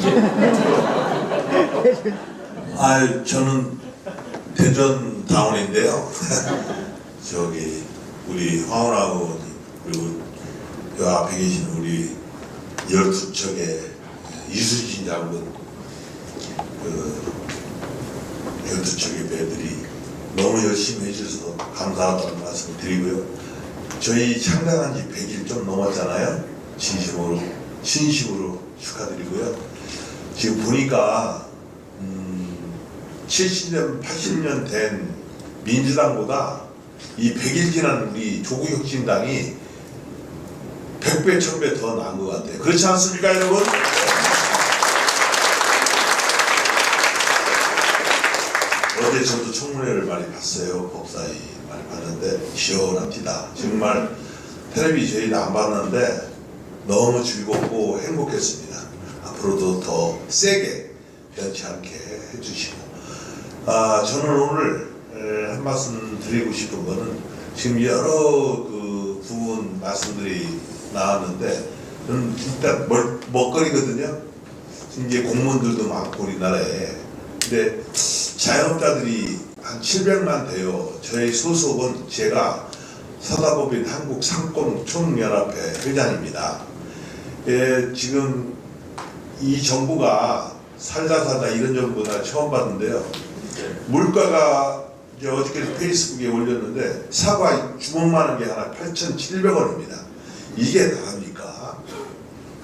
저는 대전 다운인데요. 저기 우리 황원하고 그리고 그 앞에 계신 우리 12척의 이수진 장군 12척의 배들이 너무 열심히 해주셔서 감사하다는 말씀을 드리고요. 저희 창단한 지 100일 좀 넘었잖아요. 진심으로 축하드리고요. 지금 보니까 70년, 80년 된 민주당보다 이 100일 지난 우리 조국혁신당이 100배, 1000배 더 나은 것 같아요. 그렇지 않습니까, 여러분? 어제 저도 청문회를 많이 봤어요. 법사위 많이 봤는데 시원합니다. 정말 텔레비 저희는 안 봤는데 너무 즐겁고 행복했습니다. 앞으로도 더 세게 변치 않게 해주시고 저는 오늘 한 말씀 드리고 싶은 거는 지금 여러 부분 말씀들이 나왔는데 저는 일단 먹거리거든요. 이제 공무원들도 많고 우리나라에. 근데 자영업자들이 한 700만 돼요. 저희 소속은 제가 사다법인 한국상권총연합회 회장입니다. 지금 이 정부가 살다 이런 정부가 처음 봤는데요. 물가가 이제 어저께 페이스북에 올렸는데 사과 주먹만한 게 하나 8,700원입니다. 이게 다입니까?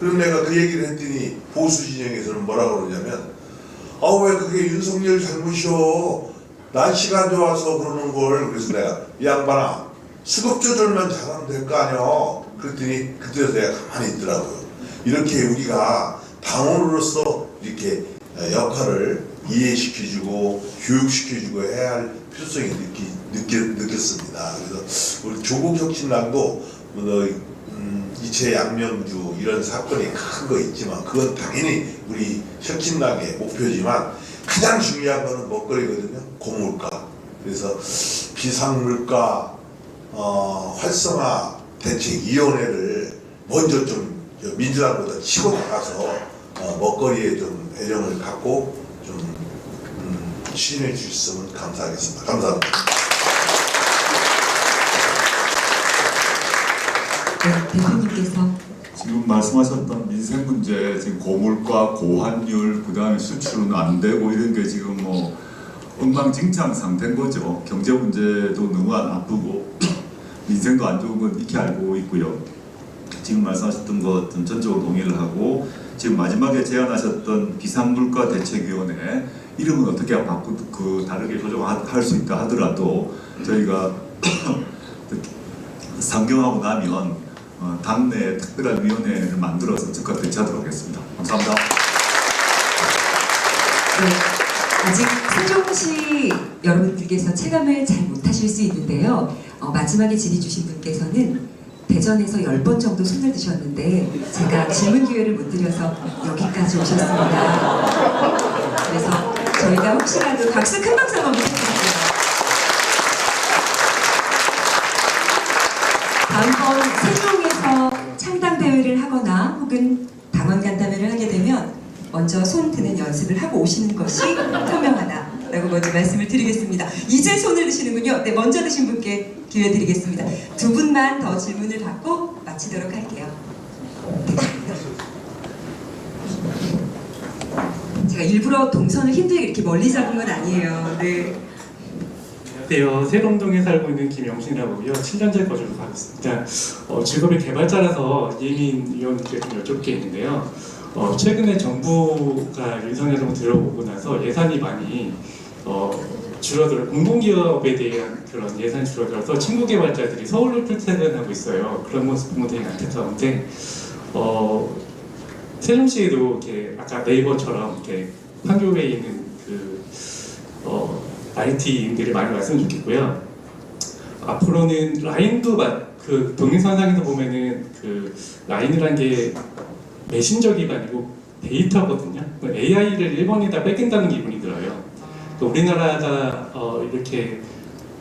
그럼 내가 그 얘기를 했더니 보수 진영에서는 뭐라고 그러냐면 왜 그게 윤석열 잘못이요. 날씨가 안 좋아서 그러는 걸. 그래서 내가 이 양반아 수급 조절만 잘하면 될 거 아니야. 그랬더니 그때서 내가 가만히 있더라고요. 이렇게 우리가 당원으로서 이렇게 역할을 이해시켜주고 교육시켜주고 해야 할 필요성이 느꼈습니다. 그래서 우리 조국혁신당도 이채 양명주 이런 사건이 큰 거 있지만 그건 당연히 우리 혁신당의 목표지만 가장 중요한 거는 먹거리거든요. 고물가. 그래서 비상물가 활성화 대책위원회를 먼저 좀 민주당보다 치고 나가서 먹거리에 좀 애정을 갖고 좀 추진해 주셨으면 감사하겠습니다. 감사합니다. 네, 대표님께서 지금 말씀하셨던 민생 문제, 지금 고물가, 고환율, 그 다음에 수출은 안 되고 이런 게 지금 뭐 엉망진창 상태인 거죠. 경제 문제도 너무 나쁘고 민생도 안 좋은 건 익히 알고 있고요. 지금 말씀하셨던 것은 전적으로 동의를 하고 지금 마지막에 제안하셨던 비상물가 대책위원회 이름은 어떻게 다르게 조정할 수 있다 하더라도 저희가 상경하고 나면 당내 특별한 위원회를 만들어서 즉각 대처하도록 하겠습니다. 감사합니다. 네, 아직 세종시 여러분들께서 체감을 잘 못하실 수 있는데요. 마지막에 질의 주신 분께서는 대전에서 10번 정도 손을 드셨는데 제가 질문 기회를 못 드려서 여기까지 오셨습니다. 그래서 저희가 혹시라도 박수 큰 박수 한번 부탁드릴게요. 다음번 세종에서 창당대회를 하거나 혹은 당원 간담회를 하게 되면 먼저 손 드는 연습을 하고 오시는 것이 현명하다라고 먼저 말씀을 드리겠습니다. 이제 손을 드시는군요. 네, 먼저 드신 분께 기회 드리겠습니다. 두 분만 더 질문을 받고 마치도록 할게요. 제가 일부러 동선을 힘들게 이렇게 멀리 잡은 건 아니에요. 네. 안녕하세요. 세봉동에 살고 있는 김영신이라고 하고요. 7년째 거주로 가고 있습니다. 직업이 개발자라서 이혜민 위원님께 좀 여쭤볼 게 있는데요. 최근에 정부가 윤석열 정부 들어오고 나서 예산이 많이 줄어들어 공공기업에 대한 그런 예산이 줄어들어서 친구 개발자들이 서울로 출퇴근하고 있어요. 그런 모습 보면 되게 안타까운데 세종시에도 이렇게 아까 네이버처럼 이렇게 판교에 있는 IT인들이 많이 왔으면 좋겠고요. 앞으로는 라인도 그 동영상상에서 보면은 그 라인이라는 게 메신저 기반이고 데이터거든요. AI를 일본에다 뺏긴다는 기분이 들어요. 우리나라가 이렇게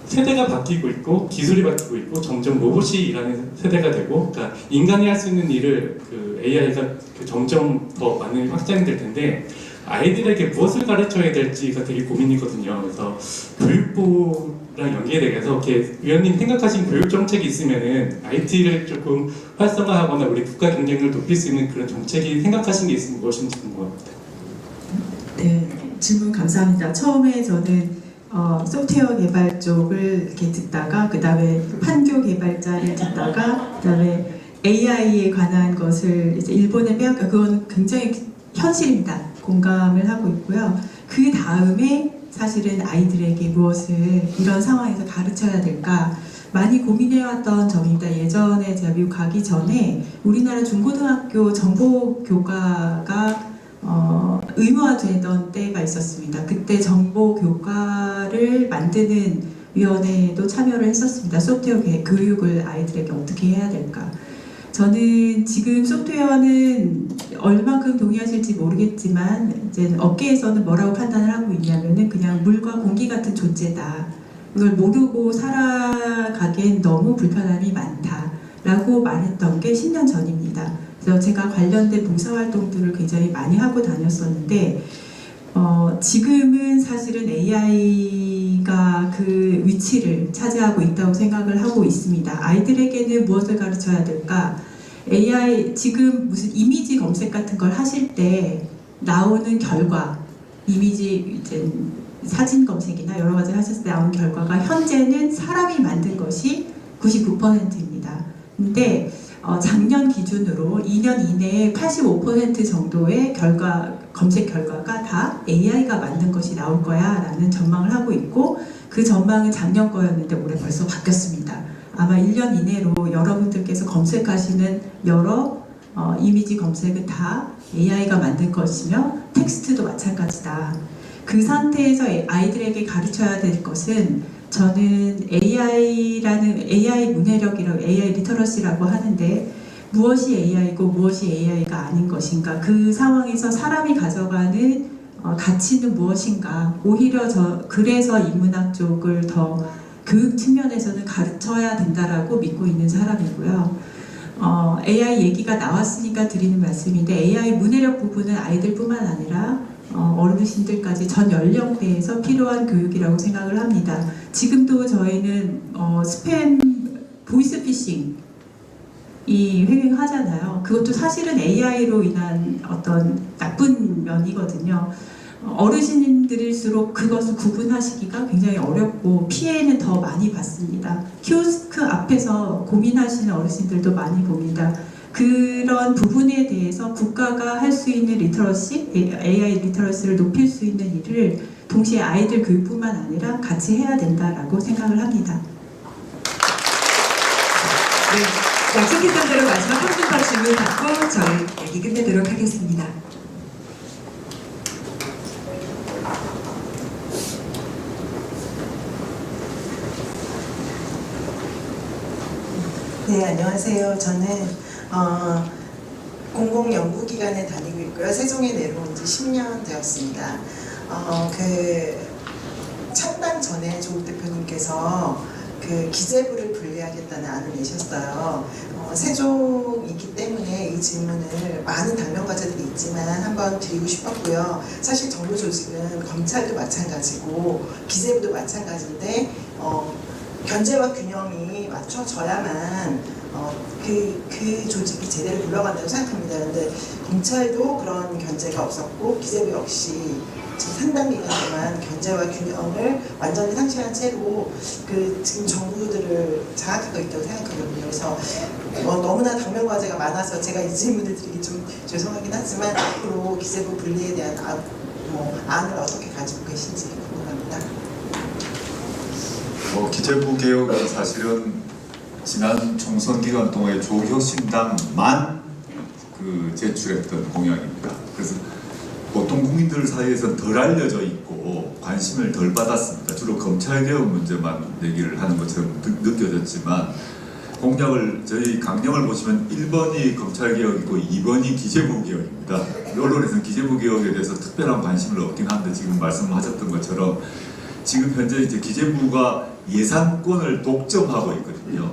세대가 바뀌고 있고 기술이 바뀌고 있고 점점 로봇이 일하는 세대가 되고, 그러니까 인간이 할 수 있는 일을 그 AI가 점점 더 많이 확장이 될 텐데 아이들에게 무엇을 가르쳐야 될지가 되게 고민이거든요. 그래서 교육부랑 연계돼서 이렇게 위원님 생각하신 교육 정책이 있으면은 IT를 조금 활성화하거나 우리 국가 경쟁력을 높일 수 있는 그런 정책이 생각하신 게 있으면 무엇인지 궁금합니다. 네, 질문 감사합니다. 처음에 저는 소프트웨어 개발 쪽을 이렇게 듣다가 그 다음에 판교 개발자를 듣다가 그 다음에 AI에 관한 것을 이제 일본에 빼앗겨, 그건 굉장히 현실입니다. 공감을 하고 있고요. 그 다음에 사실은 아이들에게 무엇을 이런 상황에서 가르쳐야 될까 많이 고민해왔던 점입니다. 예전에 제가 미국 가기 전에 우리나라 중고등학교 정보교과가 의무화되던 때가 있었습니다. 그때 정보교과를 만드는 위원회에도 참여를 했었습니다. 소프트웨어 교육을 아이들에게 어떻게 해야 될까. 저는 지금 소프트웨어는 얼마큼 동의하실지 모르겠지만 이제 업계에서는 뭐라고 판단을 하고 있냐면은 그냥 물과 공기 같은 존재다. 이걸 모르고 살아가기엔 너무 불편함이 많다라고 말했던 게 10년 전입니다. 그래서 제가 관련된 봉사활동들을 굉장히 많이 하고 다녔었는데 지금은 사실은 AI가 그 위치를 차지하고 있다고 생각을 하고 있습니다. 아이들에게는 무엇을 가르쳐야 될까? AI 지금 무슨 이미지 검색 같은 걸 하실 때 나오는 결과, 이미지 이제 사진 검색이나 여러 가지 하셨을 때 나온 결과가 현재는 사람이 만든 것이 99%입니다. 근데 작년 기준으로 2년 이내에 85% 정도의 검색 결과가 다 AI가 만든 것이 나올 거야 라는 전망을 하고 있고, 그 전망은 작년 거였는데 올해 벌써 바뀌었습니다. 아마 1년 이내로 여러분들께서 검색하시는 여러 이미지 검색은 다 AI가 만든 것이며 텍스트도 마찬가지다. 그 상태에서 아이들에게 가르쳐야 될 것은, 저는 AI 문해력이라고, AI 리터러시라고 하는데, 무엇이 AI고 무엇이 AI가 아닌 것인가, 그 상황에서 사람이 가져가는 가치는 무엇인가, 오히려 그래서 인문학 쪽을 더 교육 측면에서는 가르쳐야 된다라고 믿고 있는 사람이고요. AI 얘기가 나왔으니까 드리는 말씀인데, AI 문해력 부분은 아이들뿐만 아니라 어르신들까지 전 연령대에서 필요한 교육이라고 생각을 합니다. 지금도 저희는 스팸, 보이스피싱이 횡행하잖아요. 그것도 사실은 AI로 인한 어떤 나쁜 면이거든요. 어르신들일수록 그것을 구분하시기가 굉장히 어렵고 피해는 더 많이 받습니다. 키오스크 앞에서 고민하시는 어르신들도 많이 봅니다. 그런 부분에 대해서 국가가 할 수 있는 리터러시, AI 리터러시를 높일 수 있는 일을 동시에 아이들 교육뿐만 아니라 같이 해야 된다라고 생각을 합니다. 네, 약속했던 대로 마지막 한 분 더 질문 받고 저희 얘기 끝내도록 하겠습니다. 네, 안녕하세요. 저는 공공연구기관에 다니고 있고요. 세종에 내려온 지 10년 되었습니다. 창당 전에 조국 대표님께서 기재부를 분리하겠다는 안을 내셨어요. 세종이기 때문에 이 질문을 많은 당면과제들이 있지만 한번 드리고 싶었고요. 사실 정부 조직은 검찰도 마찬가지고 기재부도 마찬가지인데 견제와 균형이 맞춰져야만 그 조직이 제대로 굴러간다고 생각합니다. 그런데 검찰도 그런 견제가 없었고 기재부 역시 지금 상당 기간 동안 견제와 균형을 완전히 상실한 채로 지금 정부들을 장악하고 있다고 생각하거든요. 그래서 너무나 당면과제가 많아서 제가 이 질문을 드리기 좀 죄송하긴 하지만 앞으로 기재부 분리에 대한 안을 어떻게 가지고 계신지 궁금합니다. 기재부 개혁은 사실은 지난 총선 기간 동안에 조혁신당만 제출했던 공약입니다. 그래서 보통 국민들 사이에서 덜 알려져 있고 관심을 덜 받았습니다. 주로 검찰개혁 문제만 얘기를 하는 것처럼 느껴졌지만, 공약을 저희 강령을 보시면 1번이 검찰개혁이고 2번이 기재부 개혁입니다. 언론에서는 기재부 개혁에 대해서 특별한 관심을 얻긴 한데, 지금 말씀하셨던 것처럼 지금 현재 이제 기재부가 예산권을 독점하고 있거든요.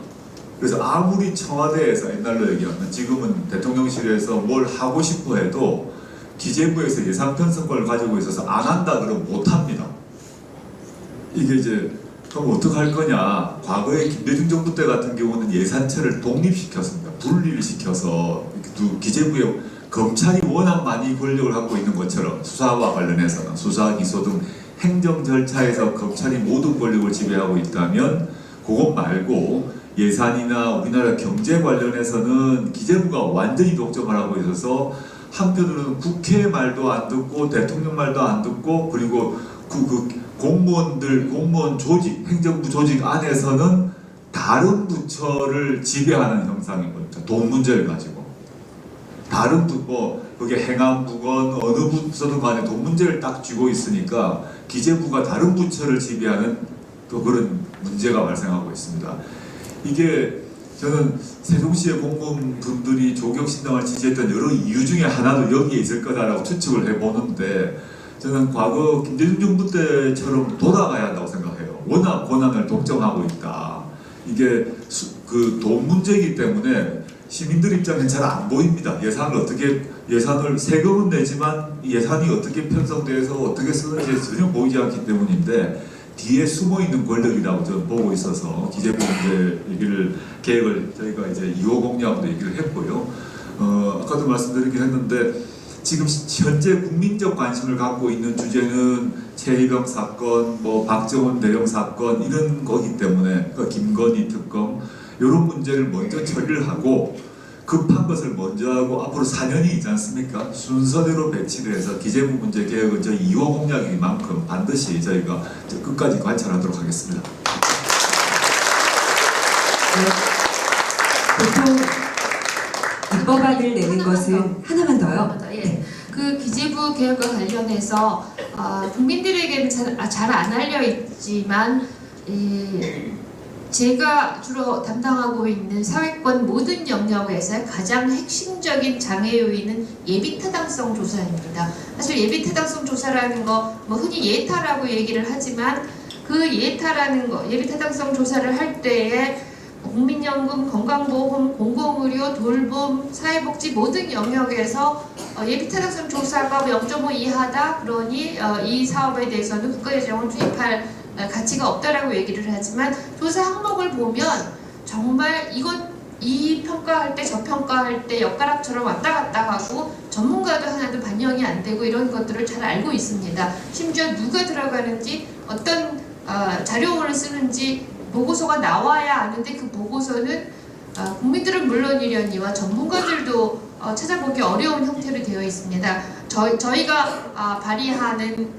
그래서 아무리 청와대에서, 옛날로 얘기하면 지금은 대통령실에서 뭘 하고 싶어 해도 기재부에서 예산 편성권을 가지고 있어서 안 한다 그러면 못 합니다. 이게 이제 그럼 어떡할 거냐. 과거에 김대중 정부 때 같은 경우는 예산처를 독립시켰습니다. 분리를 시켜서 기재부에 검찰이 워낙 많이 권력을 갖고 있는 것처럼 수사와 관련해서는 수사, 기소 등 행정 절차에서 검찰이 모든 권력을 지배하고 있다면, 그것 말고 예산이나 우리나라 경제 관련해서는 기재부가 완전히 독점을 하고 있어서 한편으로는 국회 말도 안 듣고 대통령 말도 안 듣고, 그리고 공무원 조직, 행정부 조직 안에서는 다른 부처를 지배하는 형상인 겁니다. 돈 문제를 가지고 다른 그게 행안부건 어느 부서든 간에 돈 문제를 딱 쥐고 있으니까 기재부가 다른 부처를 지배하는 또 그런 문제가 발생하고 있습니다. 이게 저는 세종시의 공무원분들이 조국혁신당을 지지했던 여러 이유 중에 하나도 여기에 있을 거다라고 추측을 해보는데, 저는 과거 김대중 정부 때처럼 돌아가야 한다고 생각해요. 워낙 권한을 독점하고 있다. 이게 돈 문제이기 때문에 시민들 입장에는 잘 안 보입니다. 예산을 세금은 내지만 예산이 어떻게 편성돼서 어떻게 쓰는지 전혀 보이지 않기 때문인데, 뒤에 숨어있는 권력이라고 저는 보고 있어서 기재부 문제 계획을 저희가 이제 2호 공약으로 얘기를 했고요. 아까도 말씀드리긴 했는데, 지금 현재 국민적 관심을 갖고 있는 주제는 최희병 사건, 박정원 대령 사건 이런 거기 때문에, 김건희 특검 이런 문제를 먼저 처리를 하고, 급한 것을 먼저 하고 앞으로 4년이 있지 않습니까? 순서대로 배치를 해서 기재부 문제 개혁은 저 2호 공약인 만큼 반드시 저희가 끝까지 관찰하도록 하겠습니다. 보통 입법안을 내는 것은 하나만 더요. 예. 그 기재부 개혁과 관련해서 국민들에게는 잘 안 알려 있지만 제가 주로 담당하고 있는 사회권 모든 영역에서 가장 핵심적인 장애 요인은 예비타당성 조사입니다. 사실 예비타당성 조사라는 거 뭐 흔히 예타라고 얘기를 하지만 그 예타라는 거 예비타당성 조사를 할 때에 국민연금, 건강보험, 공공의료, 돌봄, 사회복지 모든 영역에서 예비타당성 조사가 0.5 이하다. 그러니 이 사업에 대해서는 국가재정을 투입할 가치가 없다라고 얘기를 하지만 조사 항목을 보면 정말 이 평가할 때 저 평가할 때 엿가락처럼 왔다 갔다 하고 전문가도 하나도 반영이 안 되고 이런 것들을 잘 알고 있습니다. 심지어 누가 들어가는지 어떤 자료를 쓰는지 보고서가 나와야 아는데 그 보고서는 국민들은 물론이려니와 전문가들도 찾아보기 어려운 형태로 되어 있습니다. 저희가 발의하는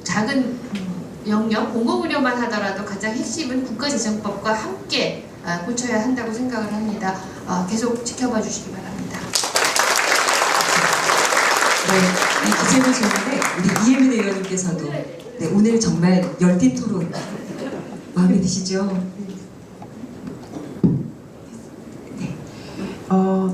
작은 영역 공공의료만 하더라도 가장 핵심은 국가재정법과 함께 고쳐야 한다고 생각을 합니다. 계속 지켜봐 주시기 바랍니다. 네, 이 기재부 좋은데 우리 이혜민 의원님께서도 네, 오늘 정말 열띤 토론 마음에 드시죠?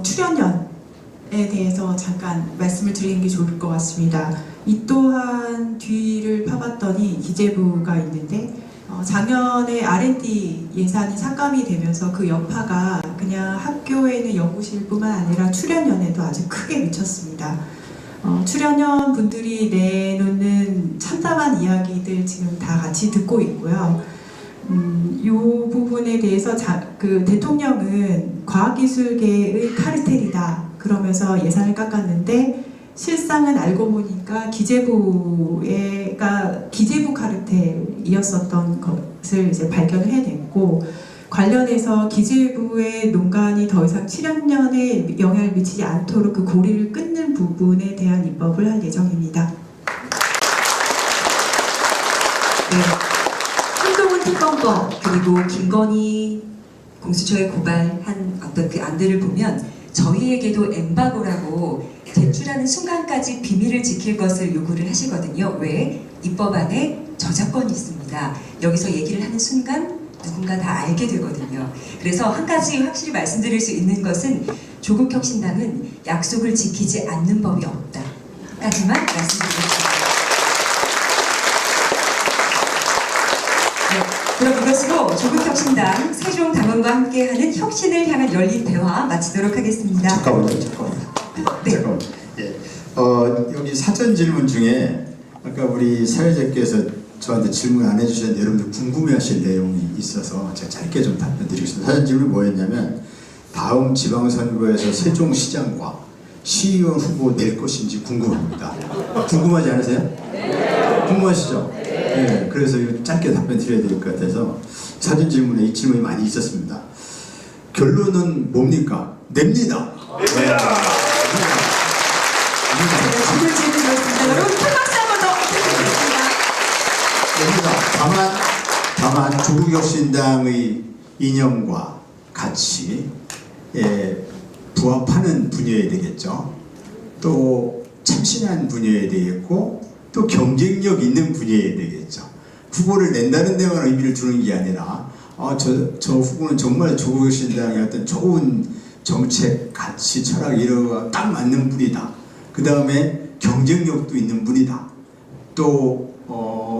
출연연에 대해서 잠깐 말씀을 드리는 게 좋을 것 같습니다. 이 또한 뒤를 파봤더니 기재부가 있는데 작년에 R&D 예산이 삭감이 되면서 그 여파가 그냥 학교에 있는 연구실뿐만 아니라 출연연에도 아주 크게 미쳤습니다. 출연연 분들이 내놓는 참담한 이야기들 지금 다 같이 듣고 있고요. 이 부분에 대해서 그 대통령은 과학기술계의 카르텔이다 그러면서 예산을 깎았는데 실상은 알고 보니까 기재부 카르텔이었었던 것을 이제 발견을 해냈고 관련해서 기재부의 농간이 더 이상 7학년에 영향을 미치지 않도록 그 고리를 끊는 부분에 대한 입법을 할 예정입니다. 네. 한동훈 특검법 그리고 김건희 공수처에 고발한 어떤 그 안들을 보면 저희에게도 엠바고라고 제출하는 순간까지 비밀을 지킬 것을 요구를 하시거든요. 왜? 입법안에 저작권이 있습니다. 여기서 얘기를 하는 순간 누군가 다 알게 되거든요. 그래서 한 가지 확실히 말씀드릴 수 있는 것은 조국혁신당은 약속을 지키지 않는 법이 없다. 까지만 말씀드리겠습니다. 네, 그럼 이것으로 조국혁신당 세종당원과 함께하는 혁신을 향한 열린 대화 마치도록 하겠습니다. 잠깐만요. 네. 잠깐만. 예. 여기 사전 질문 중에 아까 우리 사회자께서 저한테 질문 안 해주셨는데 여러분들 궁금해하실 내용이 있어서 제가 짧게 좀 답변드리겠습니다. 사전 질문이 뭐였냐면 다음 지방선거에서 세종시장과 시의원 후보 낼 것인지 궁금합니다. 궁금하지 않으세요? 네. 궁금하시죠? 네. 그래서 짧게 답변 드려야 될 것 같아서 사전 질문에 이 질문이 많이 있었습니다. 결론은 뭡니까? 냅니다. 네. 오늘 질문 들었습니다. 여러분 큰 박수 한번 더 부탁드리겠습니다. 다만 조국혁신당의 이념과 가치에 부합하는 분야에 되겠죠. 또 참신한 분야에 되겠고 또 경쟁력 있는 분야에 되겠죠. 후보를 낸다는 데만 의미를 두는 게 아니라 저 후보는 정말 조국혁신당의 어떤 좋은 정책, 가치, 철학 이런 거가 딱 맞는 분이다. 그 다음에 경쟁력도 있는 분이다. 또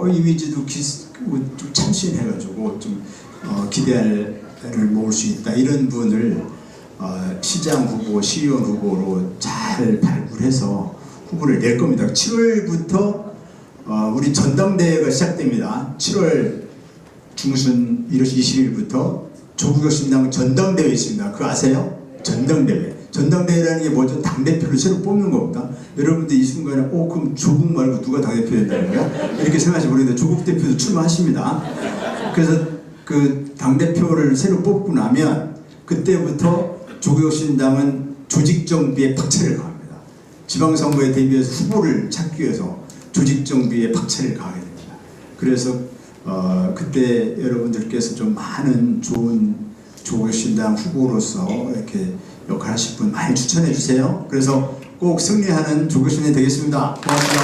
이미지도 좀 참신해가지고 좀 기대를 모을 수 있다. 이런 분을 시장 후보, 시의원 후보로 잘 발굴해서 후보를 낼 겁니다. 7월부터 우리 전당대회가 시작됩니다. 7월 중순 20일부터 조국혁신당 전당대회 있습니다. 그거 아세요? 전당대회. 전당대회라는 게 뭐죠? 당대표를 새로 뽑는 겁니다. 여러분들 이 순간에 그럼 조국 말고 누가 당대표 된다는 거야? 이렇게 생각하시면 모르겠는데 조국 대표도 출마하십니다. 그래서 그 당대표를 새로 뽑고 나면 그때부터 조국혁신당은 조직정비에 박차를 가합니다. 지방선거에 대비해서 후보를 찾기 위해서 조직정비에 박차를 가하게 됩니다. 그래서 그때 여러분들께서 좀 많은 좋은 조국혁신당 후보로서 이렇게 역할하실 분 많이 추천해 주세요. 그래서 꼭 승리하는 조국혁신당이 되겠습니다. 고맙습니다.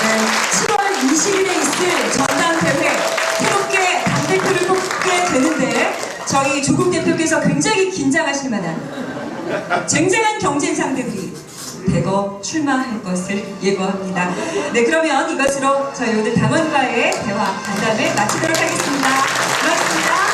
네, 7월 20일에 있을 전당대회 새롭게 당대표를 뽑게 되는데 저희 조국 대표께서 굉장히 긴장하실 만한 쟁쟁한 경쟁 상대들이 대거 출마할 것을 예고합니다. 네, 그러면 이것으로 저희 오늘 당원과의 대화 간담회 마치도록 하겠습니다. 고맙습니다.